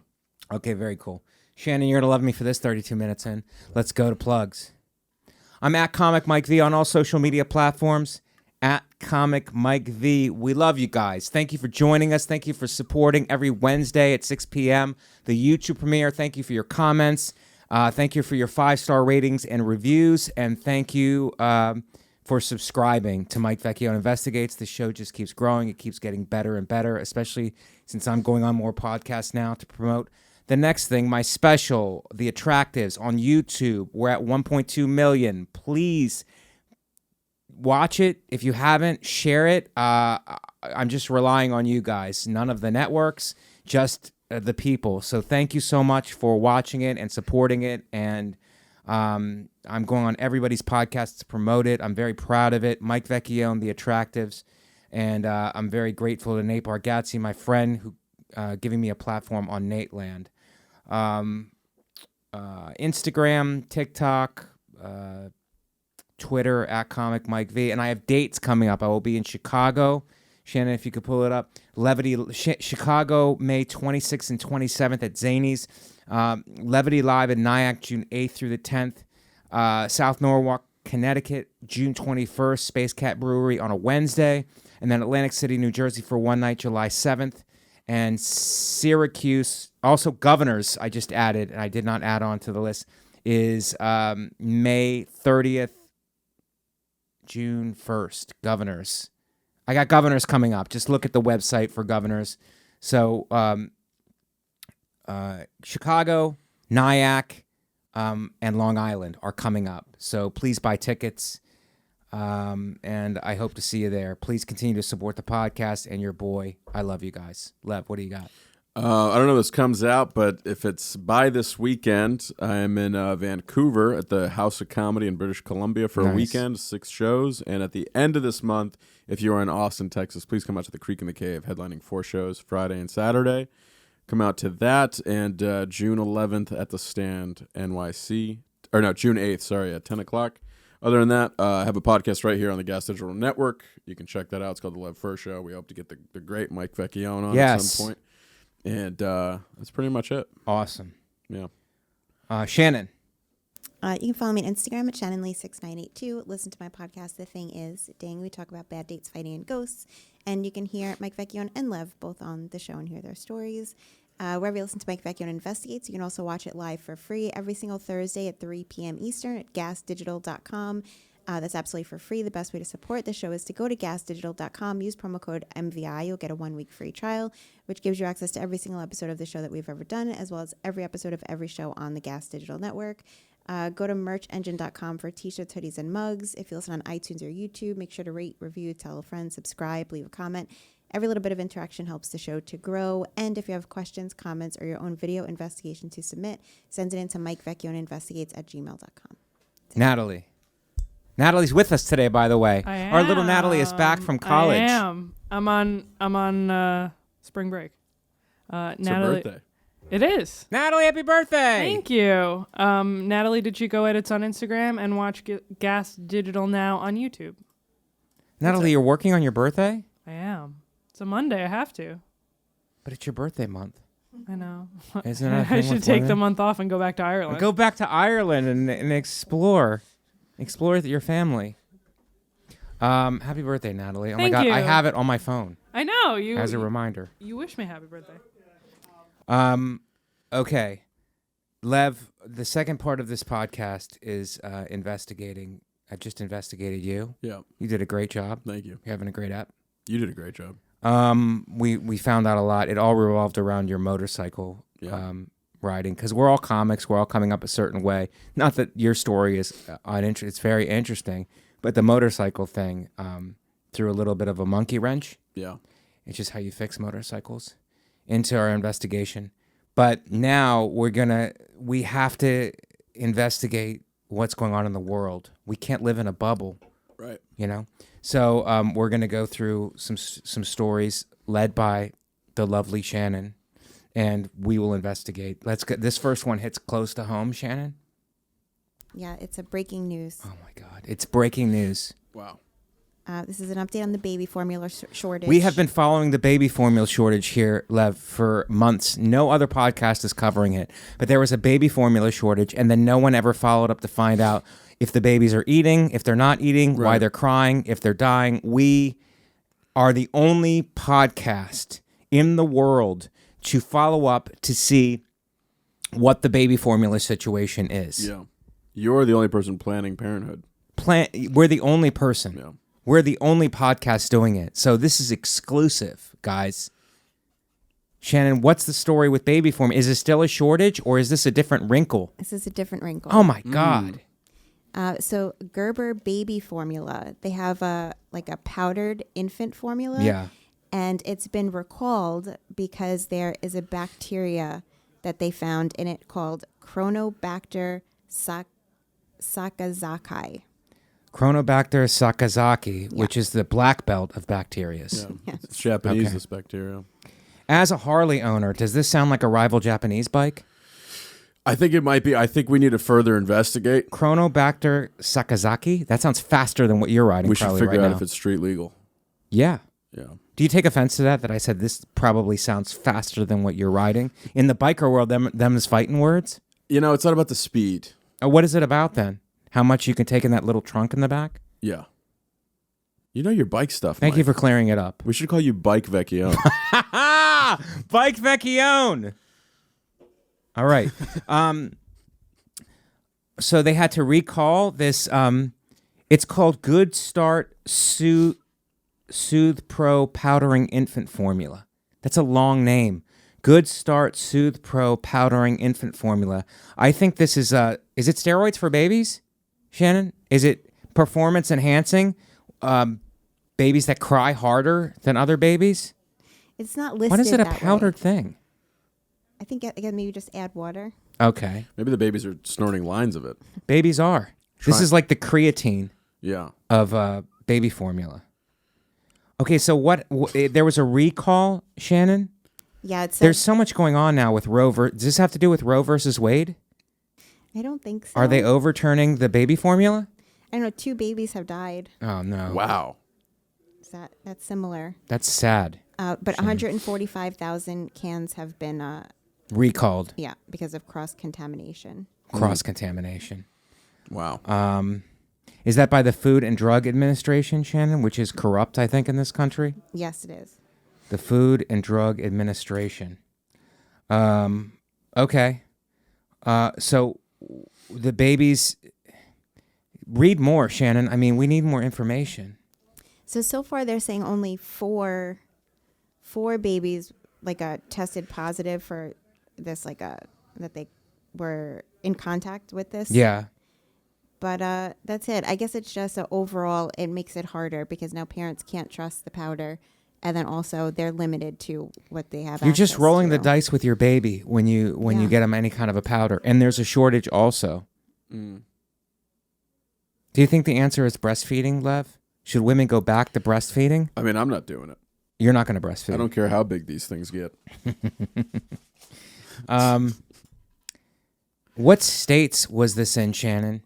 Okay, very cool. Shannon, you're going to love me for this 32 minutes in. Let's go to plugs. I'm at Comic Mike V on all social media platforms. At Comic Mike V. We love you guys. Thank you for joining us. Thank you for supporting every Wednesday at 6 p.m. The YouTube premiere. Thank you for your comments. Thank you for your 5-star ratings and reviews. And thank you for subscribing to Mike Vecchione Investigates. The show just keeps growing. It keeps getting better and better, especially since I'm going on more podcasts now to promote the next thing, my special, The Attractives on YouTube. We're at 1.2 million. Please watch it. If you haven't, share it. I'm just relying on you guys. None of the networks, just the people. So thank you so much for watching it and supporting it. And I'm going on everybody's podcast to promote it. I'm very proud of it. Mike Vecchione, The Attractives. And I'm very grateful to Nate Bargatze, my friend, who giving me a platform on Nateland. Instagram, TikTok, Twitter at Comic Mike V, and I have dates coming up. I will be in Chicago. Shannon, if you could pull it up. Chicago, May 26th and 27th at Zanies. Levity Live in Nyack, June 8th through the 10th. South Norwalk, Connecticut, June 21st, Space Cat Brewery on a Wednesday. And then Atlantic City, New Jersey for one night, July 7th. And Syracuse, also Governors, I just added, and I did not add on to the list, is May 30th, June 1st, Governors. I got Governors coming up. Just look at the website for Governors. So Chicago, Nyack, and Long Island are coming up. So please buy tickets, and I hope to see you there. Please continue to support the podcast and your boy. I love you guys. Lev, what do you got? I don't know if this comes out, but if it's by this weekend, I am in Vancouver at the House of Comedy in British Columbia for a weekend, 6 shows. And at the end of this month, if you are in Austin, Texas, please come out to the Creek in the Cave, headlining 4 shows, Friday and Saturday. Come out to that. And June 11th at the Stand, NYC. Or no, June 8th, sorry, at 10 o'clock. Other than that, I have a podcast right here on the Gas Digital Network. You can check that out. It's called The Lev Fer Show. We hope to get the great Mike Vecchione on at some point. And that's pretty much it. Awesome. Yeah. Shannon. You can follow me on Instagram at Shannon Lee 6982. Listen to my podcast, The Thing Is. Dang, we talk about bad dates, fighting, and ghosts. And you can hear Mike Vecchione and Lev both on the show and hear their stories. Wherever you listen to Mike Vecchione Investigates, you can also watch it live for free every single Thursday at 3 p.m. Eastern at gasdigital.com. That's absolutely for free. The best way to support the show is to go to gasdigital.com, use promo code MVI. You'll get a 1-week free trial, which gives you access to every single episode of the show that we've ever done, as well as every episode of every show on the Gas Digital Network. Go to merchengine.com for t-shirts, hoodies, and mugs. If you listen on iTunes or YouTube, make sure to rate, review, tell a friend, subscribe, leave a comment. Every little bit of interaction helps the show to grow. And if you have questions, comments, or your own video investigation to submit, send it in to MikeVecchioneInvestigates@gmail.com. Natalie. Natalie's with us today, by the way. I am. Our little Natalie is back from college. I am. I'm on spring break. It's Natalie, her birthday. It is. Natalie, happy birthday! Thank you. Natalie, did you go edits on Instagram and watch Gas Digital Now on YouTube? Natalie, you're working on your birthday? I am. It's a Monday. I have to. But it's your birthday month. I know. Isn't that a I thing should with take the women? month off and go back to Ireland. Go back to Ireland and explore. Explore your family. Happy birthday, Natalie. Oh Thank my God, you. I have it on my phone I know. You as a reminder. You wish me happy birthday. Okay. Lev, the second part of this podcast is investigating. I just investigated you. Yeah. You did a great job. Thank you. You're having a great app. You did a great job. We found out a lot. It all revolved around your motorcycle riding, because we're all comics. We're all coming up a certain way. Not that your story is it's very interesting, but the motorcycle thing threw a little bit of a monkey wrench. Yeah. It's just how you fix motorcycles into our investigation. But now we have to investigate what's going on in the world. We can't live in a bubble. Right. You know? So we're going to go through some stories led by the lovely Shannon, and we will investigate. Let's get this first one hits close to home, Shannon. Yeah, it's a breaking news. Oh my God. It's breaking news. Wow. This is an update on the baby formula shortage. We have been following the baby formula shortage here, Lev, for months. No other podcast is covering it. But there was a baby formula shortage, and then no one ever followed up to find out if the babies are eating, if they're not eating, why they're crying, if they're dying. We are the only podcast in the world to follow up to see what the baby formula situation is. Yeah. You're the only person planning parenthood. We're the only person. Yeah. We're the only podcast doing it. So this is exclusive, guys. Shannon, what's the story with baby formula? Is it still a shortage, or is this a different wrinkle? This is a different wrinkle. Oh my God. So Gerber baby formula, they have a powdered infant formula. Yeah. And it's been recalled because there is a bacteria that they found in it called Chronobacter sakazaki. Chronobacter sakazaki, which is the black belt of bacteria. Yeah. Yes. It's Japanese, Okay. this bacteria. As a Harley owner, does this sound like a rival Japanese bike? I think it might be. I think we need to further investigate. Chronobacter sakazaki? That sounds faster than what you're riding We should probably figure right out now. if it's street legal. Yeah. Yeah. Do you take offense to that I said this probably sounds faster than what you're riding? In the biker world, them is fighting words? You know, it's not about the speed. What is it about then? How much you can take in that little trunk in the back? Yeah. You know your bike stuff, Thank Mike. you for clearing it up. We should call you Bike Vecchione. Mike Vecchione. All right. So they had to recall this. It's called Good Start Soothe Pro Powdering Infant Formula. That's a long name. Good Start Soothe Pro Powdering Infant Formula. I think this is it steroids for babies, Shannon? Is it performance enhancing? Babies that cry harder than other babies? It's not listed. What is it a that powdered way. thing? I think again, maybe just add water. Okay. Maybe the babies are snorting lines of it. Babies are. This is like the creatine Yeah. of baby formula. Okay, so there was a recall, Shannon? Yeah, it's. There's so much going on now with Roe Does this have to do with Roe versus Wade? I don't think so. Are they overturning the baby formula? I don't know. 2 babies have died. Oh, no. Wow. That's similar. That's sad. But 145,000 cans have been. Recalled. Yeah, because of cross-contamination. Cross-contamination. Wow. Is that by the Food and Drug Administration, Shannon, which is corrupt, I think, in this country? Yes, it is. The Food and Drug Administration. Okay. So the babies... Read more, Shannon. I mean, we need more information. So far they're saying only four babies tested positive for this that they were in contact with this. Yeah. But that's it. I guess it's just overall it makes it harder because now parents can't trust the powder, and then also they're limited to what they have. You're just access rolling to. the dice with your baby when you get them any kind of a powder, and there's a shortage also. Mm. Do you think the answer is breastfeeding, Lev? Should women go back to breastfeeding? I mean, I'm not doing it. You're not going to breastfeed. I don't care how big these things get. What states was this in, Shannon?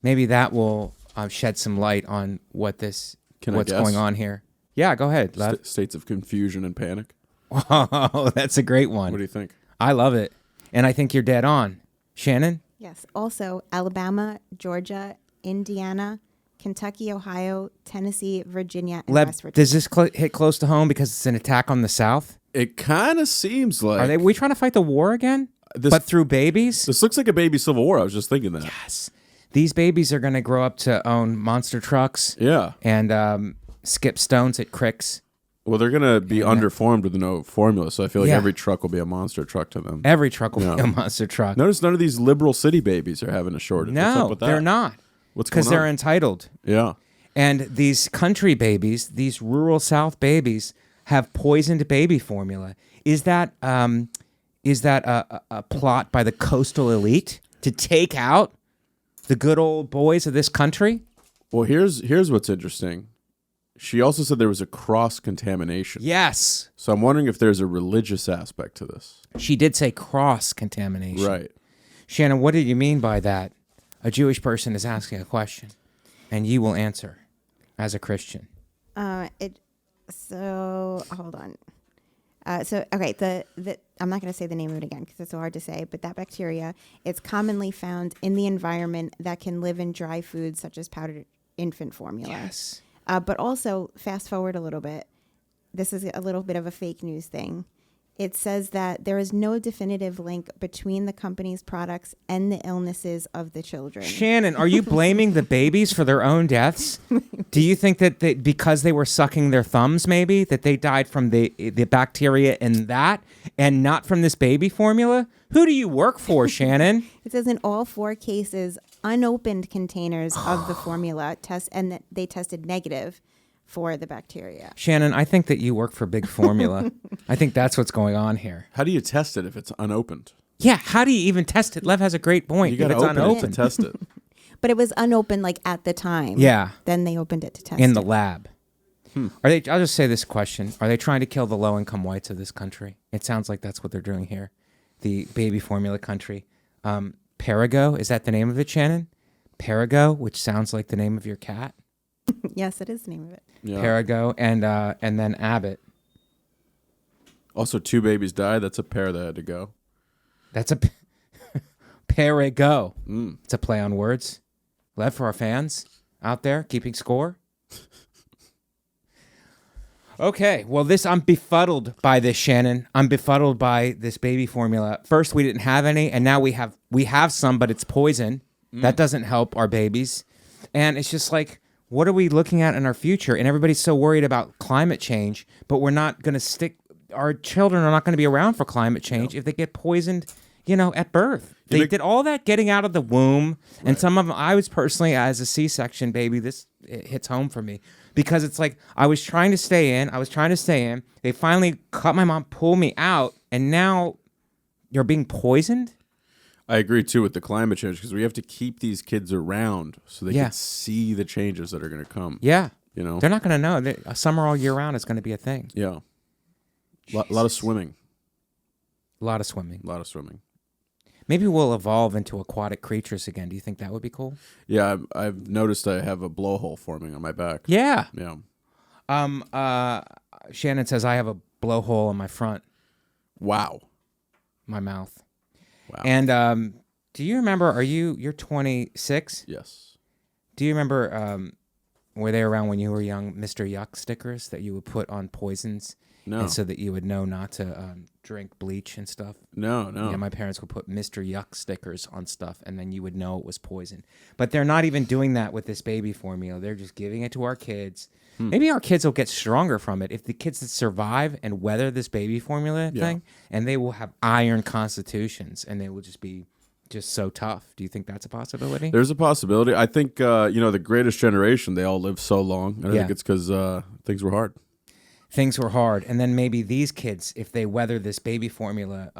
Maybe that will shed some light on what's guess? going on here. Yeah, go ahead, Lev. States of confusion and panic. Oh, that's a great one. What do you think? I love it. And I think you're dead on. Shannon? Yes. Also, Alabama, Georgia, Indiana, Kentucky, Ohio, Tennessee, Virginia, and Lev, West Virginia. does this hit close to home because it's an attack on the South? It kind of seems like... Are we trying to fight the war again? But through babies? This looks like a baby civil war. I was just thinking that. Yes. These babies are going to grow up to own monster trucks. Yeah. And skip stones at cricks. Well, they're going to be underformed with no formula, so I feel like Yeah. every truck will be a monster truck to them. Every truck will be a monster truck. Notice none of these liberal city babies are having a shortage. What's No, up with that? they're not. What's going on? Because they're entitled. Yeah. And these country babies, these rural South babies, have poisoned baby formula. Is that a plot by the coastal elite to take out the good old boys of this country? Well, here's what's interesting. She also said there was a cross-contamination. Yes. So I'm wondering if there's a religious aspect to this. She did say cross-contamination. Right. Shannon, what did you mean by that? A Jewish person is asking a question, and you will answer as a Christian. So hold on. Okay, the I'm not going to say the name of it again because it's so hard to say, but that bacteria, it's commonly found in the environment that can live in dry foods such as powdered infant formula. Yes. But also, fast forward a little bit. This is a little bit of a fake news thing. It says that there is no definitive link between the company's products and the illnesses of the children. Shannon, are you blaming the babies for their own deaths? Do you think that because they were sucking their thumbs, maybe, that they died from the bacteria in that and not from this baby formula? Who do you work for, Shannon? It says in all 4 cases, unopened containers of the formula and that they tested negative for the bacteria. Shannon, I think that you work for Big Formula. I think that's what's going on here. How do you test it if it's unopened? Yeah, how do you even test it? Lev has a great point. You got to it's open unopened. it to test it. But it was unopened at the time. Yeah. Then they opened it to test in the it. lab. I'll just say this question. Are they trying to kill the low-income whites of this country? It sounds like that's what they're doing here. The baby formula country. Perigo, is that the name of it, Shannon? Perigo, which sounds like the name of your cat. Yes, it is the name of it. Yeah. Perigo and then Abbott. Also, 2 babies died. That's a pair that had to go. That's a Perigo. It's a play on words. Lev, for our fans out there keeping score. Okay, well, I'm befuddled by this, Shannon. I'm befuddled by this baby formula. First, we didn't have any, and now we have some, but it's poison. That doesn't help our babies. And it's just like, what are we looking at in our future? And everybody's so worried about climate change, but we're not going to stick. Our children are not going to be around for climate change if they get poisoned, at birth. They did all that getting out of the womb, and some of them, I was personally, as a C-section baby, it hits home for me. Because it's like, I was trying to stay in. They finally cut my mom, pulled me out, and now you're being poisoned? I agree, too, with the climate change, because we have to keep these kids around so they can see the changes that are going to come. Yeah. They're not going to know. Summer all year round is going to be a thing. Yeah. A lot of swimming. A lot of swimming. Maybe we'll evolve into aquatic creatures again. Do you think that would be cool? Yeah, I've noticed I have a blowhole forming on my back. Yeah. Yeah. Shannon says I have a blowhole in my front. Wow. My mouth. Wow. And do you remember, you're 26? Yes. Do you remember, were they around when you were young, Mr. Yuck stickers that you would put on poisons? No. And so that you would know not to drink bleach and stuff? No. Yeah, my parents would put Mr. Yuck stickers on stuff, and then you would know it was poison. But they're not even doing that with this baby formula. They're just giving it to our kids. Maybe our kids will get stronger from it. If the kids that survive and weather this baby formula thing, and they will have iron constitutions, and they will just be so tough. Do you think that's a possibility? There's a possibility. I think, the greatest generation, they all lived so long. And I think it's because things were hard. Things were hard. And then maybe these kids, if they weather this baby formula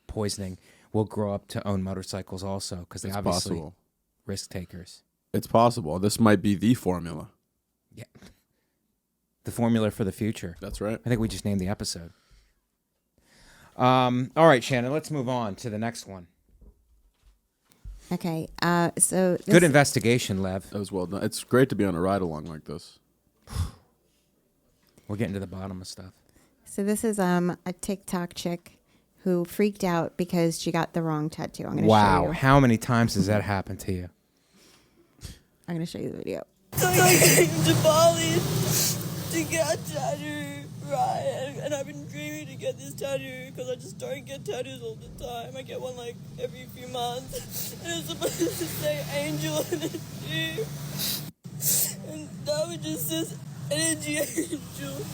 poisoning, will grow up to own motorcycles also, because they obviously risk takers. It's possible. This might be the formula. Yeah. The formula for the future. That's right. I think we just named the episode. All right, Shannon, let's move on to the next one. Okay, so Good investigation, Lev. That was well done. It's great to be on a ride along like this. We're getting to the bottom of stuff. So this is a TikTok chick who freaked out because she got the wrong tattoo. I'm going to show you. How many times has that happened to you? I'm going to show you the video. I came to Bali to get a tattoo, right? And I've been dreaming to get this tattoo because I just don't get tattoos all the time. I get one like every few months, and it's supposed to say angel in it too. And now it just says energy angel.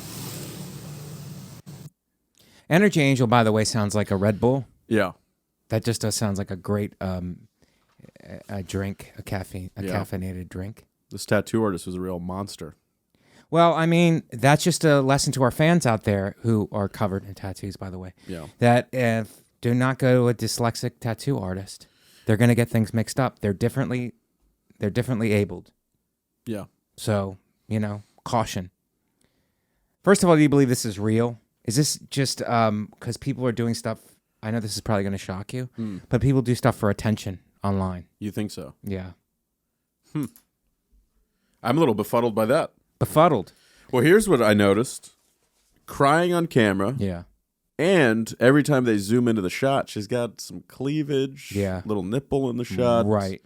Energy Angel, by the way, sounds like a Red Bull. Yeah. That just sounds like a great a drink, a caffeinated drink. This tattoo artist was a real monster. Well, I mean, that's just a lesson to our fans out there who are covered in tattoos, by the way. Yeah. That do not go to a dyslexic tattoo artist. They're going to get things mixed up. They're differently abled. Yeah. So, caution. First of all, do you believe this is real? Is this just because people are doing stuff? I know this is probably going to shock you, but people do stuff for attention online. You think so? Yeah. I'm a little befuddled by that. Befuddled. Well, here's what I noticed. Crying on camera. Yeah. And every time they zoom into the shot, she's got some cleavage. Yeah. Little nipple in the shot. Right.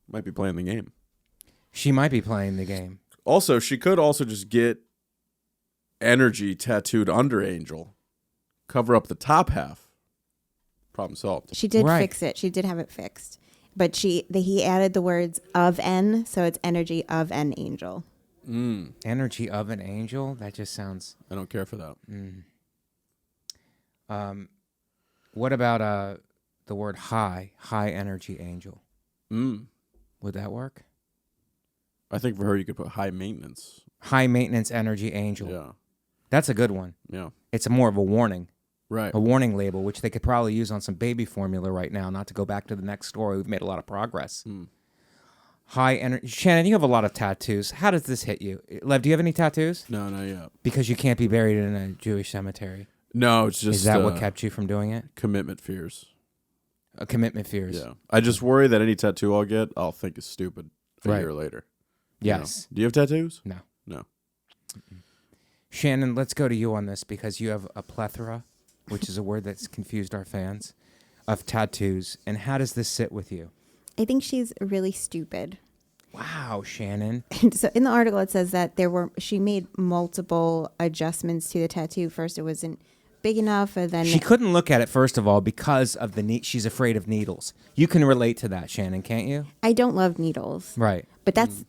Might be playing the game. She might be playing the game. Also, she could also just get energy tattooed under Angel. Cover up the top half. Problem solved. She did fix it. She did have it fixed. But he added the words of N, so it's energy of an angel. Energy of an angel? That just sounds... I don't care for that. What about the word high energy angel? Would that work? I think for her you could put high maintenance. High maintenance energy angel. Yeah. That's a good one. Yeah. It's more of a warning. Right. A warning label, which they could probably use on some baby formula right now, not to go back to the next story. We've made a lot of progress. High energy. Shannon, you have a lot of tattoos. How does this hit you? Lev, do you have any tattoos? No, not yet. Because you can't be buried in a Jewish cemetery. No, it's just... Is that what kept you from doing it? Commitment fears. Commitment fears. Yeah. I just worry that any tattoo I'll get, I'll think is stupid a year later. Yes. Do you have tattoos? No. No. Shannon, let's go to you on this because you have a plethora, which is a word that's confused our fans, of tattoos. And how does this sit with you? I think she's really stupid. Wow, Shannon. So in the article, it says that she made multiple adjustments to the tattoo. First, it wasn't big enough, and then She couldn't look at it, first of all, because of she's afraid of needles. You can relate to that, Shannon, can't you? I don't love needles. Right. But that's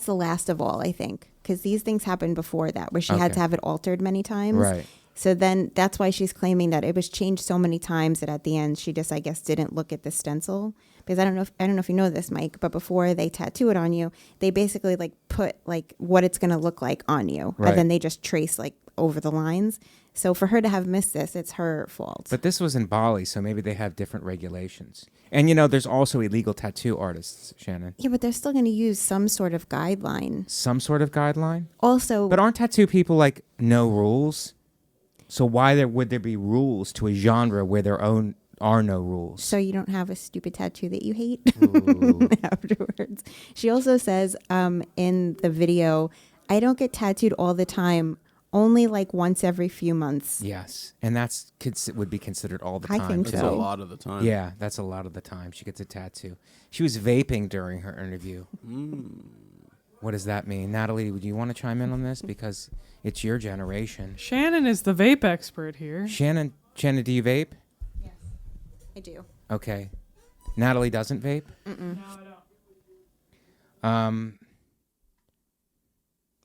the last of all, I think, because these things happened before that, where she had to have it altered many times. Right. So then that's why she's claiming that it was changed so many times that at the end she just, I guess, didn't look at the stencil. Because I don't know if you know this, Mike, but before they tattoo it on you, they basically like put like what it's going to look like on you, Right. and then they just trace like over the lines. So for her to have missed this, it's her fault. But this was in Bali, so maybe they have different regulations. And, you know, there's also illegal tattoo artists, Shannon. Yeah, but they're still going to use some sort of guideline. Some sort of guideline? Also, But aren't tattoo people like no rules? So why would there be rules to a genre where there are no rules? so you don't have a stupid tattoo that you hate afterwards. She also says in the video, I don't get tattooed all the time, only like once every few months. Yes. And would be considered all the I time. think too. That's so. a lot of the time. Yeah, that's a lot of the time. She gets a tattoo. She was vaping during her interview. What does that mean? Natalie, would you want to chime in on this? Because it's your generation. Shannon is the vape expert here. Shannon, do you vape? Yes, I do. Okay. Natalie doesn't vape? No, I don't.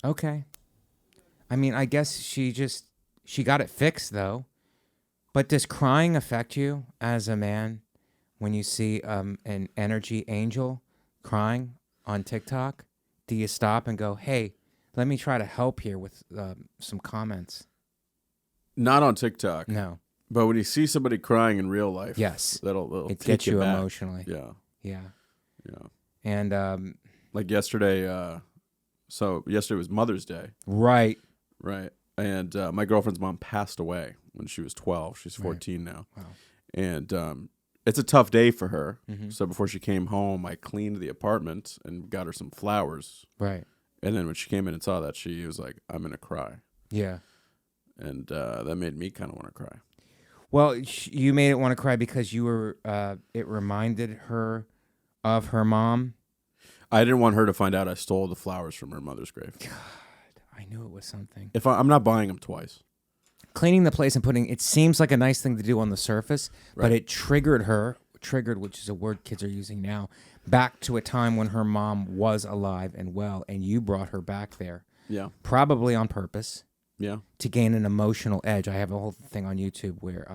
Okay. I mean, I guess she got it fixed, though. But does crying affect you as a man when you see an energy angel crying on TikTok? Do you stop and go, hey, let me try to help here with some comments? Not on TikTok. No. But when you see somebody crying in real life, Yes. that'll It take gets you back. emotionally. Yeah. Yeah. Yeah. And, Like yesterday, so yesterday was Mother's Day. right. Right. And my girlfriend's mom passed away when she was 12. She's 14 now. Wow. And it's a tough day for her. Mhm. So before she came home, I cleaned the apartment and got her some flowers. Right. And then when she came in and saw that, she was like, I'm going to cry. Yeah. And that made me kind of want to cry. Well, you made it want to cry because you were. It reminded her of her mom. I didn't want her to find out I stole the flowers from her mother's grave. God, I knew it was something. If I'm not buying them twice. Cleaning the place and putting. It seems like a nice thing to do on the surface, but Right. it triggered her. Triggered, which is a word kids are using now, back to a time when her mom was alive and well, and you brought her back there, Yeah. probably on purpose. Yeah. To gain an emotional edge. I have a whole thing on YouTube where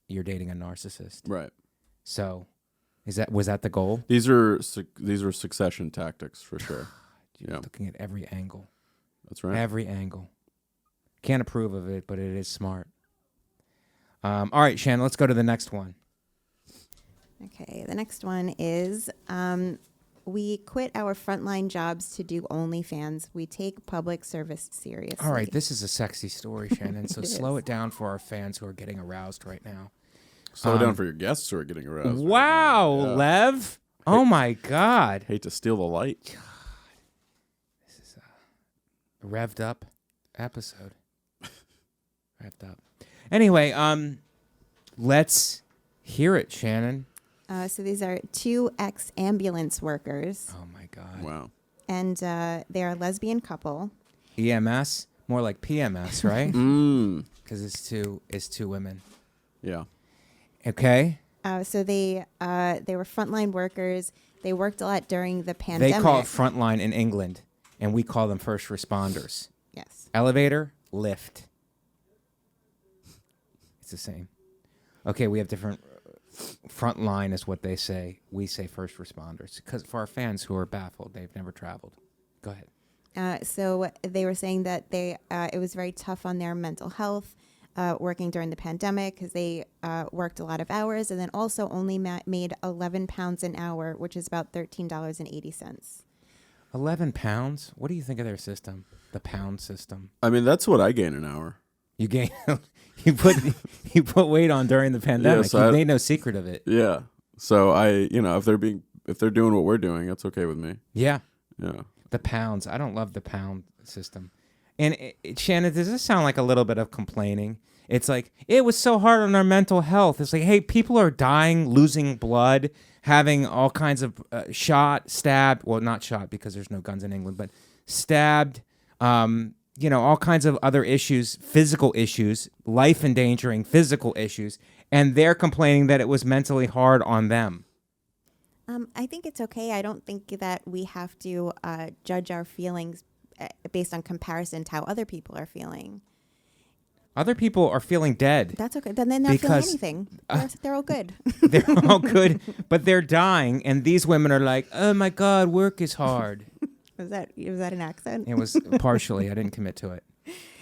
you're dating a narcissist. Right. So, was that the goal? These are succession tactics for sure. You're looking at every angle. That's right. Every angle. Can't approve of it, but it is smart. All right, Shannon, let's go to the next one. Okay, the next one is we quit our frontline jobs to do OnlyFans. We take public service seriously. All right, this is a sexy story, Shannon. So It slow is. it down for our fans who are getting aroused right now. Slow down for your guests who are getting aroused. right Wow, now. Yeah. Lev. Oh my God. Hate to steal the light. This is a revved up episode. Revved up. Anyway, let's hear it, Shannon. So these are two ex-ambulance workers, Oh my God. Wow. and they're a lesbian couple. EMS, more like PMS, right? Because it's two women. Yeah. Okay. So they were frontline workers. They worked a lot during the pandemic. They call it frontline in England, and we call them first responders. Yes. Elevator, lift. It's the same. Okay, we have different. Frontline is what they say. We say first responders. Because for our fans who are baffled, they've never traveled. Go ahead. So they were saying that it was very tough on their mental health working during the pandemic because they worked a lot of hours and then also only made 11 pounds an hour, which is about $13.80. 11 pounds? What do you think of their system? The pound system. I mean, that's what I gain an hour. You gain. you put weight on during the pandemic. so You made no secret of it. Yeah. So if they're doing what we're doing, that's okay with me. Yeah. Yeah. The pounds. I don't love the pound system. And Shannon, does this sound like a little bit of complaining? It's like, it was so hard on our mental health. It's like, hey, people are dying, losing blood, having all kinds of stabbed, well, not shot because there's no guns in England, but stabbed, all kinds of other issues, physical issues, life-endangering physical issues, and they're complaining that it was mentally hard on them. I think it's okay. I don't think that we have to judge our feelings based on comparison to how other people are feeling. Other people are feeling dead. That's okay. Then they're not feeling anything. They're all good. They're all good, but they're dying, and these women are like, oh my God, work is hard. Was that an accent? It was partially. I didn't commit to it.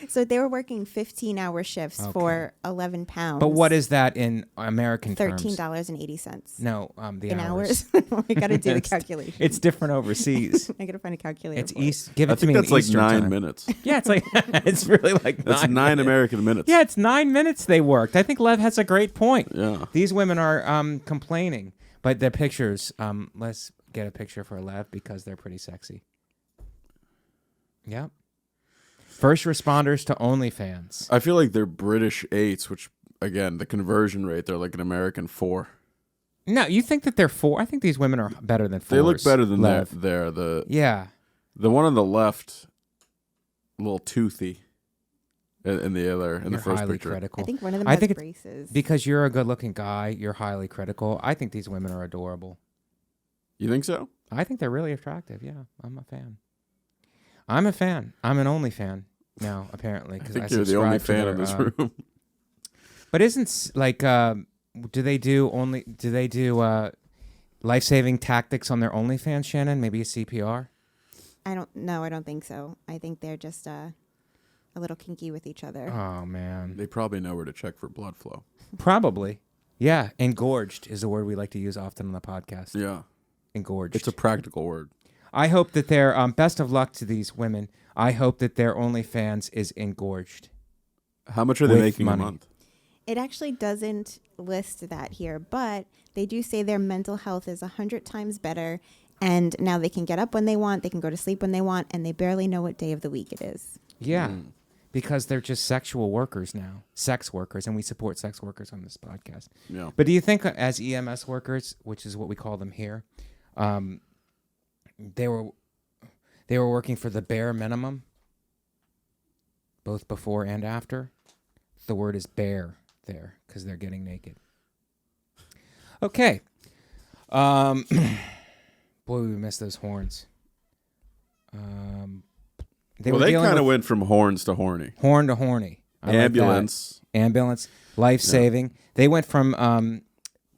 So they were working 15-hour shifts for £11. But what is that in American terms? $13.80. No, the in hours. I got to do the calculation. It's different overseas. I got to find a calculator. It's East. Give it I to think me. that's in like Eastern 9 time. minutes. Yeah, it's like it's really like That's 9 9 minutes. American minutes. Yeah, it's 9 minutes they worked. I think Lev has a great point. Yeah. These women are complaining, but their pictures. Let's get a picture for Lev because they're pretty sexy. Yep. First responders to OnlyFans. I feel like they're British 8s, which, again, the conversion rate, they're like an American 4. No, you think that they're 4? I think these women are better than 4s. They look better than Lev. that. Yeah. The one on the left, a little toothy. In the You're first highly picture. critical. I think one of them I has think braces. because you're a good-looking guy, you're highly critical. I think these women are adorable. You think so? I think they're really attractive. Yeah, I'm a fan. I'm a fan. I'm an only fan now, apparently. I think you're the only fan in this room. But isn't do they do life-saving tactics on their OnlyFans, Shannon? Maybe a CPR? I don't think so. I think they're just a little kinky with each other. Oh man, They probably know where to check for blood flow. probably. Yeah, engorged is a word we like to use often on the podcast. Yeah. Engorged. It's a practical word. I hope that they're best of luck to these women. I hope that their OnlyFans is engorged. How much are they With making money. a month? It actually doesn't list that here, but they do say their mental health is 100 times better, and now they can get up when they want, they can go to sleep when they want, and they barely know what day of the week it is. Yeah, because they're just sexual workers now, sex workers, and we support sex workers on this podcast. Yeah. But do you think as EMS workers, which is what we call them here, they were working for the bare minimum, both before and after? The word is bare there because they're getting naked. Okay. Boy, we missed those horns. They Well, were they dealing kind of with went from horns to horny. horn to horny. I like that. Ambulance, life-saving. They went from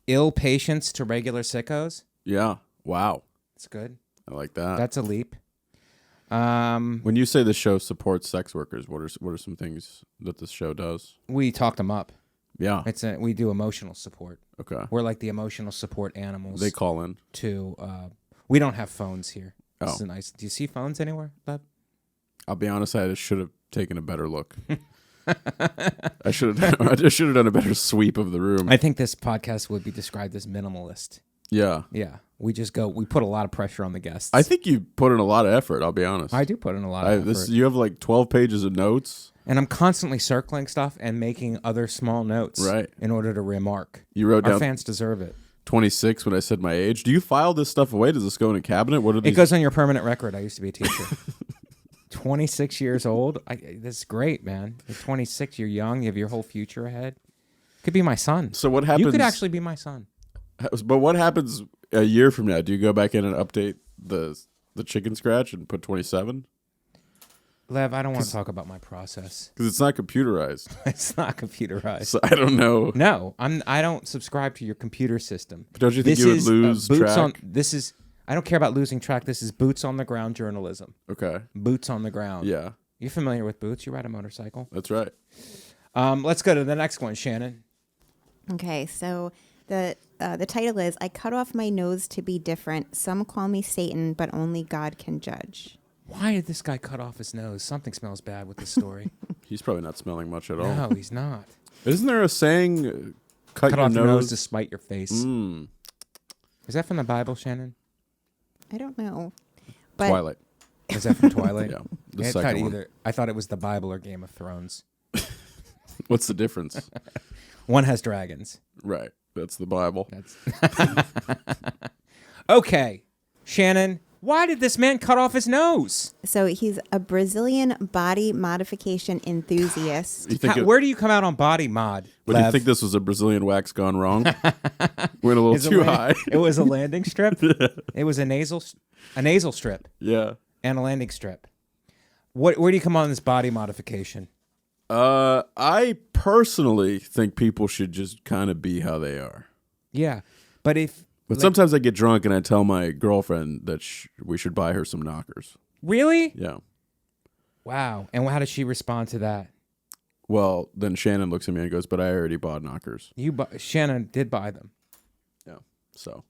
ill patients to regular sickos. Yeah. Wow. That's good. I like that. That's a leap. When you say the show supports sex workers, what are some things that this show does? We talked them up. Yeah. We do emotional support. Okay. We're like the emotional support animals. They call in. We don't have phones here. Oh. This is nice. Do you see phones anywhere, Bob? I'll be honest, I should have taken a better look. I should have done a better sweep of the room. I think this podcast would be described as minimalist. Yeah. Yeah. We put a lot of pressure on the guests. I think you put in a lot of effort, I'll be honest. I do put in a lot of effort. You have like 12 pages of notes. And I'm constantly circling stuff and making other small notes in order to remark. You wrote Our down fans deserve it. 26 when I said my age. Do you file this stuff away? Does this go in a cabinet? What are these? It goes on your permanent record. I used to be a teacher. 26 years old. This is great, man. You're 26. You're young. You have your whole future ahead. Could be my son. So what happens? You could actually be my son. But what happens a year from now? Do you go back in and update the chicken scratch and put 27? Lev, I don't want to talk about my process. Because it's not computerized. It's not computerized. So I don't know. No, I don't subscribe to your computer system. But don't you think you would lose track? I don't care about losing track. This is boots on the ground journalism. Okay. Boots on the ground. Yeah. You're familiar with boots. You ride a motorcycle. That's right. Let's go to the next one, Shannon. Okay, so the title is I Cut Off My Nose to Be Different. Some call me Satan, but only God can judge. Why did this guy cut off his nose? Something smells bad with this story. He's probably not smelling much at all. No, he's not. Isn't there a saying, cut off your nose nose to spite your face? Mm. Is that from the Bible, Shannon? I don't know. But Twilight. Is that from Twilight? Yeah. The second one. I thought it was the Bible or Game of Thrones. What's the difference? One has dragons. Right. That's the Bible. Okay, Shannon, why did this man cut off his nose? So he's a Brazilian body modification enthusiast. You think Where do you come out on body mod? But do you Lev? think this was a Brazilian wax gone wrong? Went a little too high. It was a landing strip. It was a nasal strip Yeah. and a landing strip. Where do you come on this body modification? I personally think people should just kind of be how they are. Yeah, but Sometimes I get drunk and I tell my girlfriend that we should buy her some knockers. Really? Yeah. Wow. And how does she respond to that? Well, then Shannon looks at me and goes, "But I already bought knockers." Shannon did buy them. Yeah. So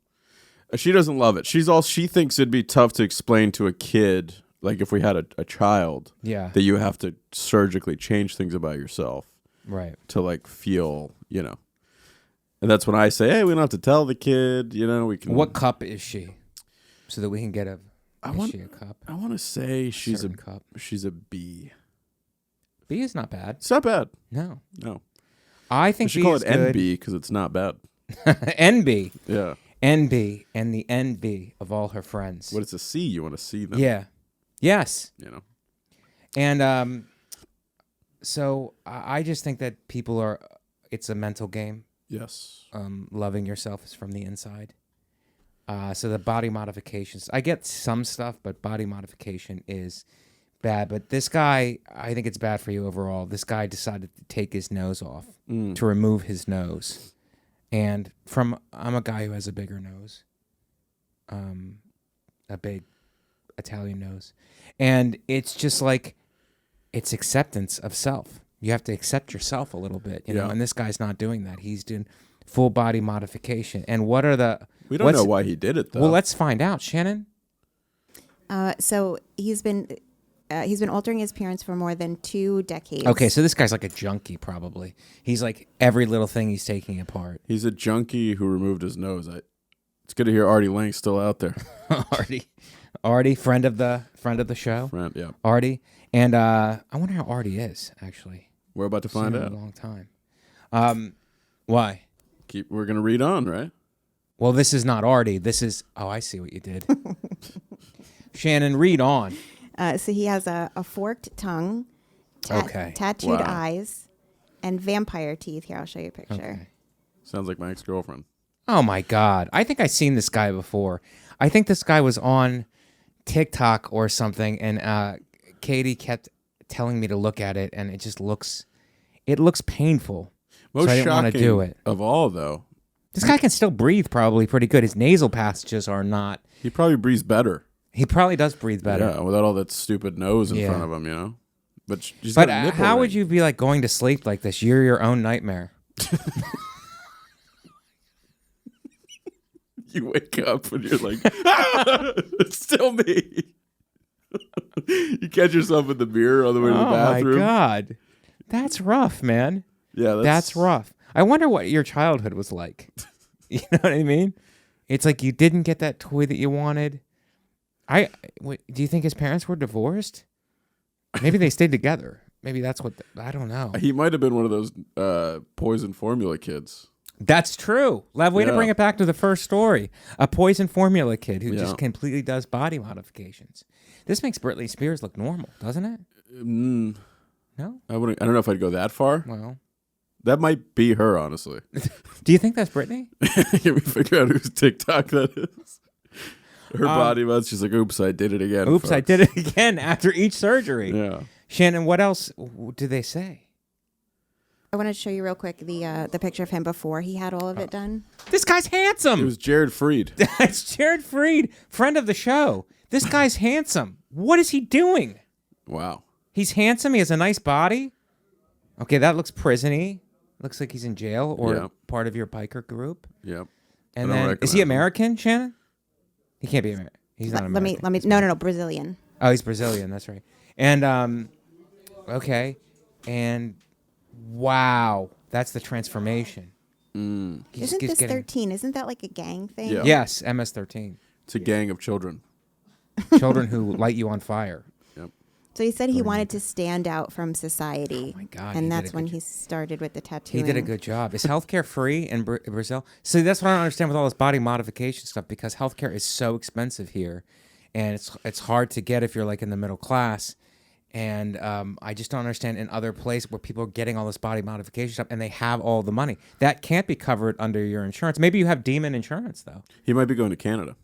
she doesn't love it. She thinks it'd be tough to explain to a kid, like if we had a child, Yeah. that you have to surgically change things about yourself, Right. to like feel, And that's when I say, "Hey, we don't have to tell the kid, we can." What cup is she? So that we can get she a cup? I want to say she's Certain cup. She's a B. B is not bad. It's not bad. No. I I think should B call is it good. NB because it's not bad. NB. Yeah. NB and the NB of all her friends. What is a C? You want to see them? Yeah. Yes. And so I just think that it's a mental game. Yes. Loving yourself is from the inside. So the body modifications, I get some stuff, but body modification is bad. But this guy, I think it's bad for you overall. This guy decided to take his nose off, to remove his nose. And I'm a guy who has a bigger nose, a big Italian nose. And it's just like, it's acceptance of self. You have to accept yourself a little bit, you know, and this guy's not doing that. He's doing full body modification. And we don't know why he did it, though. Well, let's find out, Shannon. So he's been altering his appearance for more than 2 decades. Okay, so this guy's like a junkie, probably. He's like every little thing he's taking apart. He's a junkie who removed his nose. It's good to hear Artie Lang's still out there. Artie, friend of the show. Friend, yeah. Artie, and I wonder how Artie is actually. We're about to find out. A long time. Why? We're gonna read on, right? Well, this is not Artie. This is. Oh, I see what you did. Shannon, read on. So he has a forked tongue, tattooed eyes, and vampire teeth. Here, I'll show you a picture. Okay. Sounds like my ex-girlfriend. Oh my God! I think I've seen this guy before. I think this guy was on TikTok or something, and Katie kept telling me to look at it, and it looks painful. Most so I didn't want to do it. Of all, though, this guy can still breathe probably pretty good. His nasal passages are not. He probably breathes better. He probably does breathe better. Yeah, without all that stupid nose in front of him, you know. But how would you be like going to sleep like this? You're your own nightmare. You wake up and you're like, it's still me. You catch yourself in the mirror on the way to the bathroom. Oh my God, that's rough, man. Yeah, that's rough. I wonder what your childhood was like. You know what I mean? It's like you didn't get that toy that you wanted. Do you think his parents were divorced? Maybe they stayed together. Maybe that's what. I don't know. He might have been one of those poison formula kids. That's true. Lev, way to bring it back to the first story. A poison formula kid who just completely does body modifications. This makes Britney Spears look normal, doesn't it? No, I don't know if I'd go that far. Well, that might be her, honestly. Do you think that's Britney? Can we figure out whose TikTok that is? Her body mod. She's like, "Oops, I did it again." Oops, folks. I did it again after each surgery. Yeah. Shannon, what else do they say? I want to show you real quick the picture of him before he had all of it done. This guy's handsome. It was Jared Freed. It's Jared Freed, friend of the show. This guy's handsome. What is he doing? Wow. He's handsome. He has a nice body. Okay, that looks prison-y. Looks like he's in jail or part of your biker group. Yep. And then, is he American, Shannon? He can't be American. He's not American. Let me. No, Brazilian. Oh, he's Brazilian. That's right. And okay, and wow, that's the transformation. Isn't this 13? Isn't that like a gang thing? Yeah. Yes, MS-13. It's a gang of children. Children who light you on fire. Yep. So he said he wanted to stand out from society. Oh my God, and he did that's a when good he started with the tattooing. He did a good job. Is healthcare free in Brazil? So that's what I don't understand with all this body modification stuff, because healthcare is so expensive here, and it's hard to get if you're like in the middle class. And I just don't understand in other places where people are getting all this body modification stuff and they have all the money. That can't be covered under your insurance. Maybe you have Demon insurance, though. He might be going to Canada.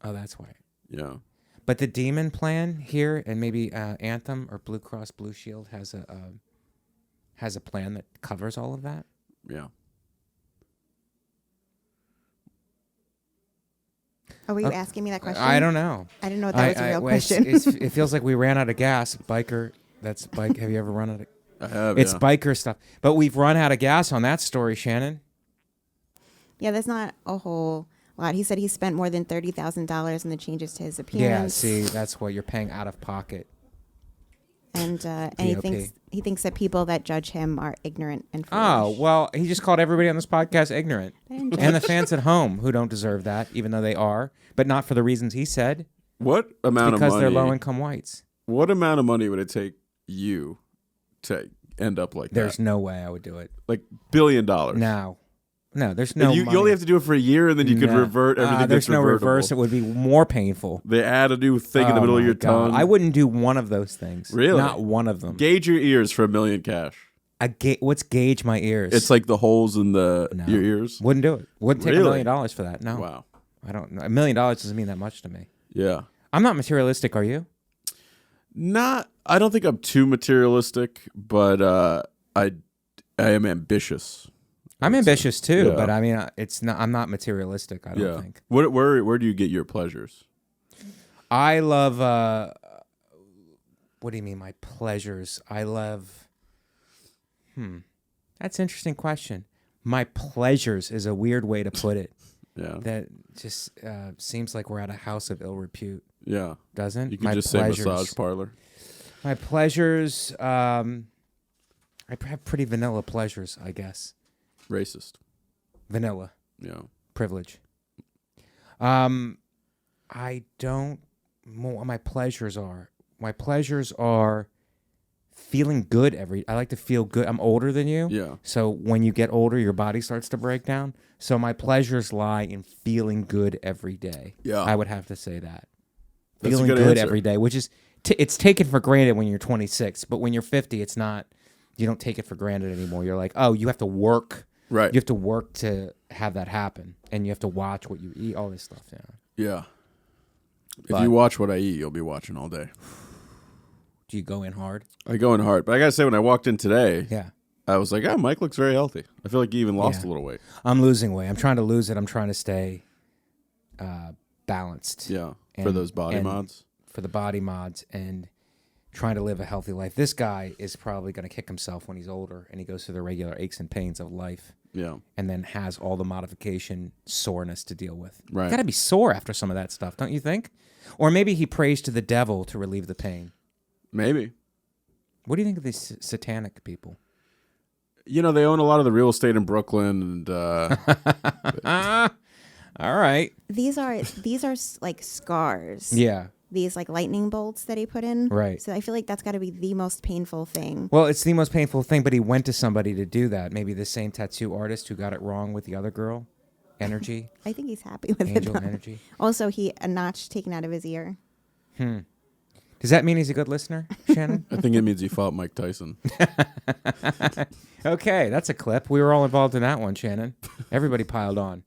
Oh, that's why. Yeah. But the Demon plan here, and maybe Anthem or Blue Cross Blue Shield has a plan that covers all of that. Yeah. Oh, were you asking me that question? I don't know. I didn't know if that was a real well, question. it feels like we ran out of gas. Biker, that's bike. Have you ever run out of? I have. It's yeah. biker stuff. But we've run out of gas on that story, Shannon. Yeah, that's not a whole lot. He said he spent more than $30,000 in the changes to his Yeah, appearance. see, that's what you're paying out of pocket. And VOP. he thinks that people that judge him are ignorant and foolish. Oh, well, he just called everybody on this podcast ignorant. And the fans at home who don't deserve that, even though they are, but not for the reasons he said. What amount of because money? they're low-income whites. What amount of money would it take you to end up like There's that? no way I would do it. Like $1 billion. No, there's no You money. only have to do it for a year, and then you could No. revert everything. There's that's no revertible. reverse. It would be more painful. They add a new thing in the Oh middle of my your God. tongue. I wouldn't do one of those things. Really? Not one of them. Gauge your ears for $1 million cash. What's gauge my ears? It's like the holes in your ears. Wouldn't do it. Wouldn't take Really? $1 million for that. No. Wow. I don't know. $1 million doesn't mean that much to me. Yeah. I'm not materialistic, are you? I don't think I'm too materialistic, but I am ambitious. I'm ambitious too, Yeah. but I mean, I'm not materialistic. I don't think. Where do you get your pleasures? I love. What do you mean, my pleasures? I love. That's an interesting question. My pleasures is a weird way to put it. Yeah. That just seems like we're at a house of ill repute, Yeah. doesn't? You could My just pleasures. say massage parlor. My pleasures. I have pretty vanilla pleasures, I guess. Racist. Vanilla. Yeah. Privilege. I don't know what my pleasures are. My pleasures are feeling good I like to feel good. I'm older than you. Yeah. So when you get older, your body starts to break down. So my pleasures lie in feeling good every day. Yeah. I would have to say that. That's a Feeling good good answer. every day, which is it's taken for granted when you're 26, but when you're 50, it's not. You don't take it for granted anymore. You're like, oh, you have to work. Right. You have to work to have that happen, and you have to watch what you eat, all this stuff. Yeah. If But- you watch what I eat, you'll be watching all day. Do you go in hard? I go in hard, but I gotta say, when I walked in today, Yeah. I was like, Mike looks very healthy. I feel like he even lost Yeah. a little weight. I'm losing weight. I'm trying to lose it. I'm trying to stay balanced. Yeah. For And- those body and mods. For the body mods and trying to live a healthy life. This guy is probably going to kick himself when he's older and he goes through the regular aches and pains of life Yeah. and then has all the modification soreness to deal with. Right. Got to be sore after some of that stuff, don't you think? Or maybe he prays to the devil to relieve the pain. Maybe. What do you think of these satanic people? You know, they own a lot of the real estate in Brooklyn, and All right. These are like scars. Yeah. These like lightning bolts that he put in. Right. So I feel like that's got to be the most painful thing. Well, it's the most painful thing, but he went to somebody to do that. Maybe the same tattoo artist who got it wrong with the other girl. Energy. I think he's happy with Angel it. Though. Energy. Also, a notch taken out of his ear. Does that mean he's a good listener, Shannon? I think it means he fought Mike Tyson. Okay, that's a clip. We were all involved in that one, Shannon. Everybody piled on.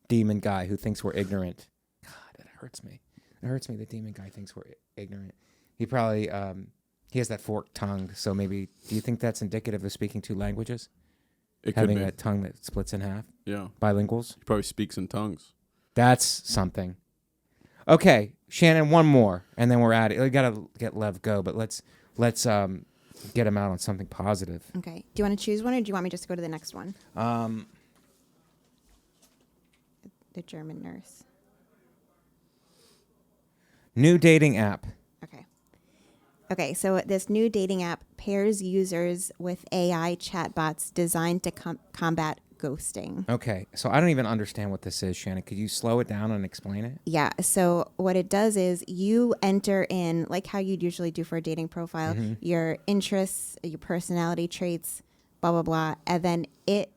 Demon guy who thinks we're ignorant. God, that hurts me. It hurts me. The demon guy thinks we're ignorant. He probably he has that forked tongue. So maybe, do you think that's indicative of speaking two languages? It Having could be. that tongue that splits in half. Yeah. Bilinguals. He probably speaks in tongues. That's something. Okay, Shannon, one more, and then we're at it. We gotta get Lev go, but let's get him out on something positive. Okay. Do you want to choose one, or do you want me just to go to the next one? The German nurse. New dating app. Okay. Okay, so this new dating app pairs users with AI chatbots designed to combat ghosting. Okay, so I don't even understand what this is, Shannon. Could you slow it down and explain it? Yeah. So what it does is you enter in, like how you'd usually do for a dating profile, your interests, your personality traits, blah, blah, blah. And then it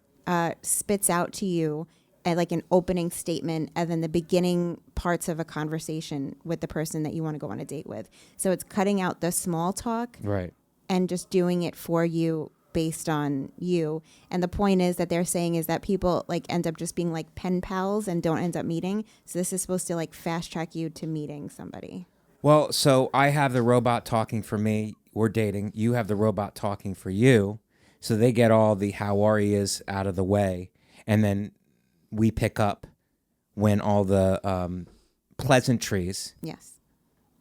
spits out to you like an opening statement and then the beginning parts of a conversation with the person that you want to go on a date with. So it's cutting out the small talk. Right. And just doing it for you based on you. And the point is that they're saying is that people like end up just being like pen pals and don't end up meeting. So this is supposed to like fast track you to meeting somebody. Well, so I have the robot talking for me. We're dating. You have the robot talking for you. So they get all the how are yous out of the way. And then we pick up when all the pleasantries, Yes.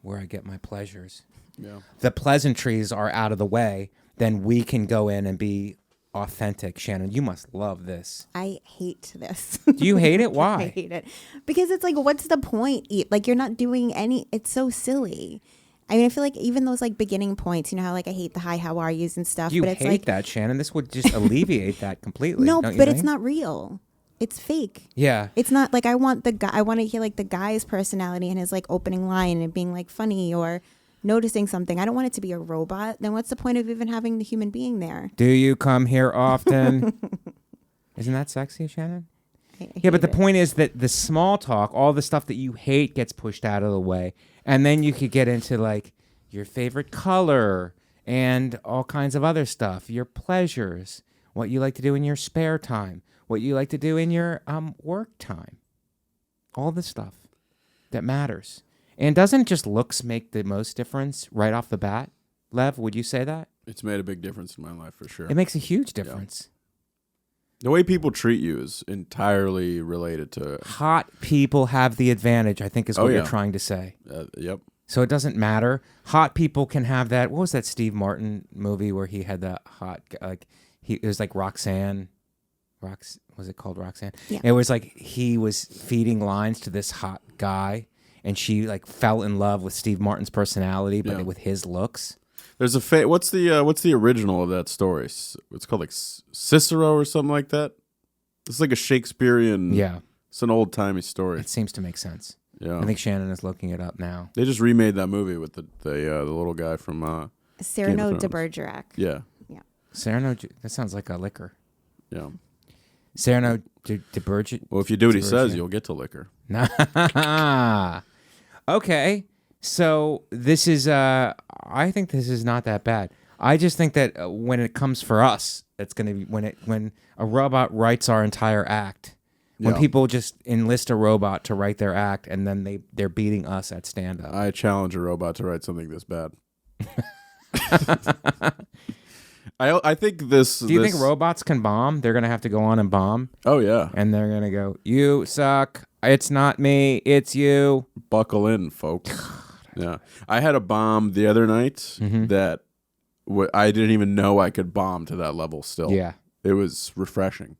where I get my pleasures, Yeah. the pleasantries are out of the way, then we can go in and be authentic. Shannon, you must love this. I hate this. Do you hate it? I Why? hate it. Because it's like, what's the point? Like, you're not doing any, it's so silly. I mean, I feel like even those like beginning points, you know how like I hate the hi, how are yous and stuff. You but it's hate like, that, Shannon. This would just alleviate that completely. no, don't you but it's think? not real. It's fake. Yeah. It's not like I want the guy. I want to hear like the guy's personality and his like opening line and being like funny or noticing something. I don't want it to be a robot. Then what's the point of even having the human being there? Do you come here often? Isn't that sexy, Shannon? I Yeah, but hate the it. point is that the small talk, all the stuff that you hate gets pushed out of the way. And then you could get into like your favorite color and all kinds of other stuff, your pleasures, what you like to do in your spare time, what you like to do in your work time, all the stuff that matters. And doesn't just looks make the most difference right off the bat? Lev, would you say that? It's made a big difference in my life for sure. It makes a huge difference. The way people treat you is entirely related to. Hot people have the advantage, I think is what Oh, yeah. you're trying to say. Yep. So it doesn't matter. Hot people can have that. What was that Steve Martin movie where he had that hot, like, it was like Roxanne. Was it called Roxanne? Yeah. It was like he was feeding lines to this hot guy, and she like fell in love with Steve Martin's personality, but Yeah. with his looks. There's a what's the original of that story? It's called like Cicero or something like that. It's like a Shakespearean. Yeah, It's an old timey story. it seems to make sense. Yeah. I think Shannon is looking it up now. They just remade that movie with the little guy from. Cyrano Game of de Thrones. Bergerac. Yeah. Cyrano, that sounds like a liquor. Yeah. Cyrano de Bergerac. Well, if you do what he Diversion. says, you'll get to liquor. Okay, so this is I think this is not that bad. I just think that when it comes for us, it's going to be when a robot writes our entire act. When Yeah. people just enlist a robot to write their act and then they're beating us at stand up. I challenge a robot to write something this bad. I think this. Do you think robots can bomb? They're going to have to go on and bomb, Oh yeah. and they're going to go, "You suck. It's not me. It's you." Buckle in, folks. Yeah. I had a bomb the other night that I didn't even know I could bomb to that level still. Yeah. It was refreshing.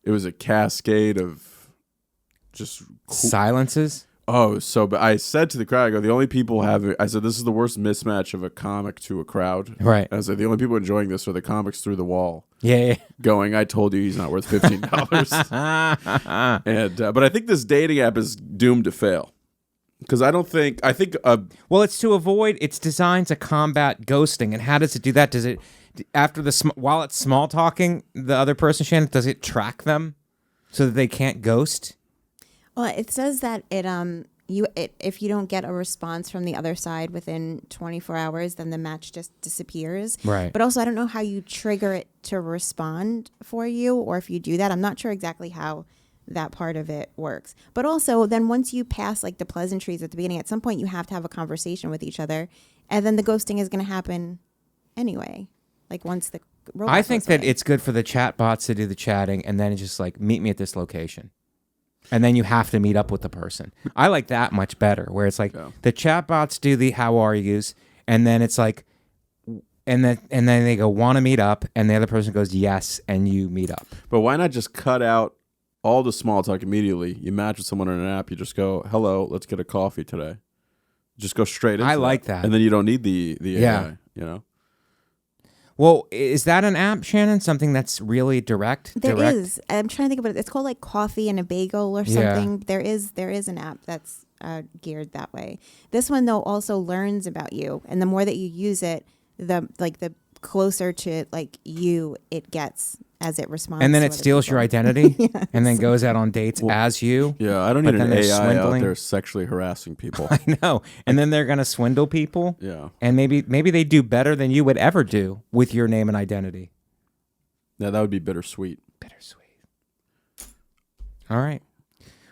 It was a cascade of just Silences. oh, so but I said to the crowd, I go, the only people having I said this is the worst mismatch of a comic to a crowd. Right. I said the only people enjoying this are the comics through the wall. Yeah. Going, I told you he's not worth $15. And but I think this dating app is doomed to fail. Because I think Well, it's to avoid. It's designed to combat ghosting, and how does it do that? Does it after while it's small talking the other person, Shannon? Does it track them so that they can't ghost? Well, it says that if you don't get a response from the other side within 24 hours, then the match just disappears. Right. But also, I don't know how you trigger it to respond for you, or if you do that. I'm not sure exactly how that part of it works. But also, then once you pass like the pleasantries at the beginning, at some point you have to have a conversation with each other, and then the ghosting is going to happen anyway. Like once the robot I think goes that away. it's good for the chat bots to do the chatting, and then it's just like meet me at this location. And then you have to meet up with the person. I like that much better, where it's like the chatbots do the how are yous, and then it's like, and then they go want to meet up, and the other person goes yes, and you meet up. but why not just cut out all the small talk immediately? You match with someone on an app, you just go, hello, let's get a coffee today. Just go straight into I like that. And then you don't need the Yeah. AI, you know? Well, is that an app, Shannon? Something that's really direct? There is. I'm trying to think about it. It's called like Coffee and a Bagel or something. There is an app that's geared that way. This one though also learns about you, and the more that you use it, the closer to like you it gets as it responds. And then to it other steals people. your identity, Yes. and then goes out on dates as you. Yeah, I don't But need an then they're AI out swindling. there sexually harassing people. I know. And then they're gonna swindle people. Yeah. And maybe they do better than you would ever do with your name and identity. Yeah, that would be bittersweet. Bittersweet. All right.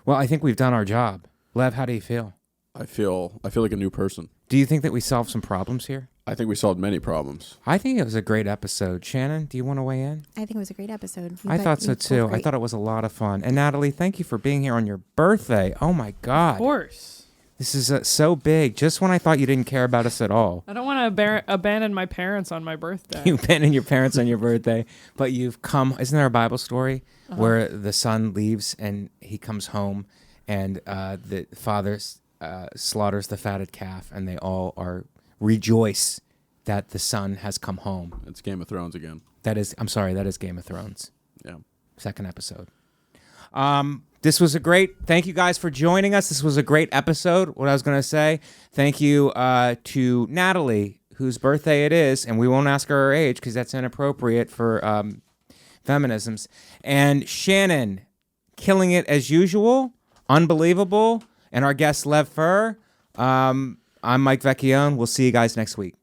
Well, I think we've done our job. Lev, how do you feel? I feel like a new person. Do you think that we solved some problems here? I think we solved many problems. I think it was a great episode. Shannon, do you want to weigh in? I think it was a great episode. I thought so too. I thought it was a lot of fun. And Natalie, thank you for being here on your birthday. Oh my God. Of course. This is so big. Just when I thought you didn't care about us at all. I don't want to abandon my parents on my birthday. You abandoned your parents on your birthday, but you've come. Isn't there a Bible story where the son leaves and he comes home and the father slaughters the fatted calf and they all rejoice that the son has come home. It's Game of Thrones again. That is Game of Thrones. Yeah. Second episode. This was thank you guys for joining us. This was a great episode. What I was going to say, thank you to Natalie, whose birthday it is, and we won't ask her age because that's inappropriate for feminisms. And Shannon, killing it as usual, unbelievable. And our guest, Lev Fer. I'm Mike Vecchione. We'll see you guys next week.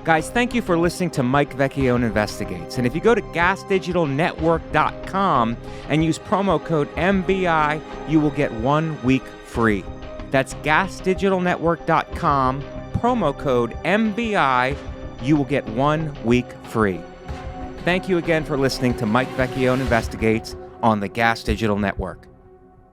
Guys, thank you for listening to Mike Vecchione Investigates. And if you go to gasdigitalnetwork.com and use promo code MBI, you will get 1 week free. That's gasdigitalnetwork.com, promo code MBI, you will get 1 week free. Thank you again for listening to Mike Vecchione Investigates on the Gas Digital Network.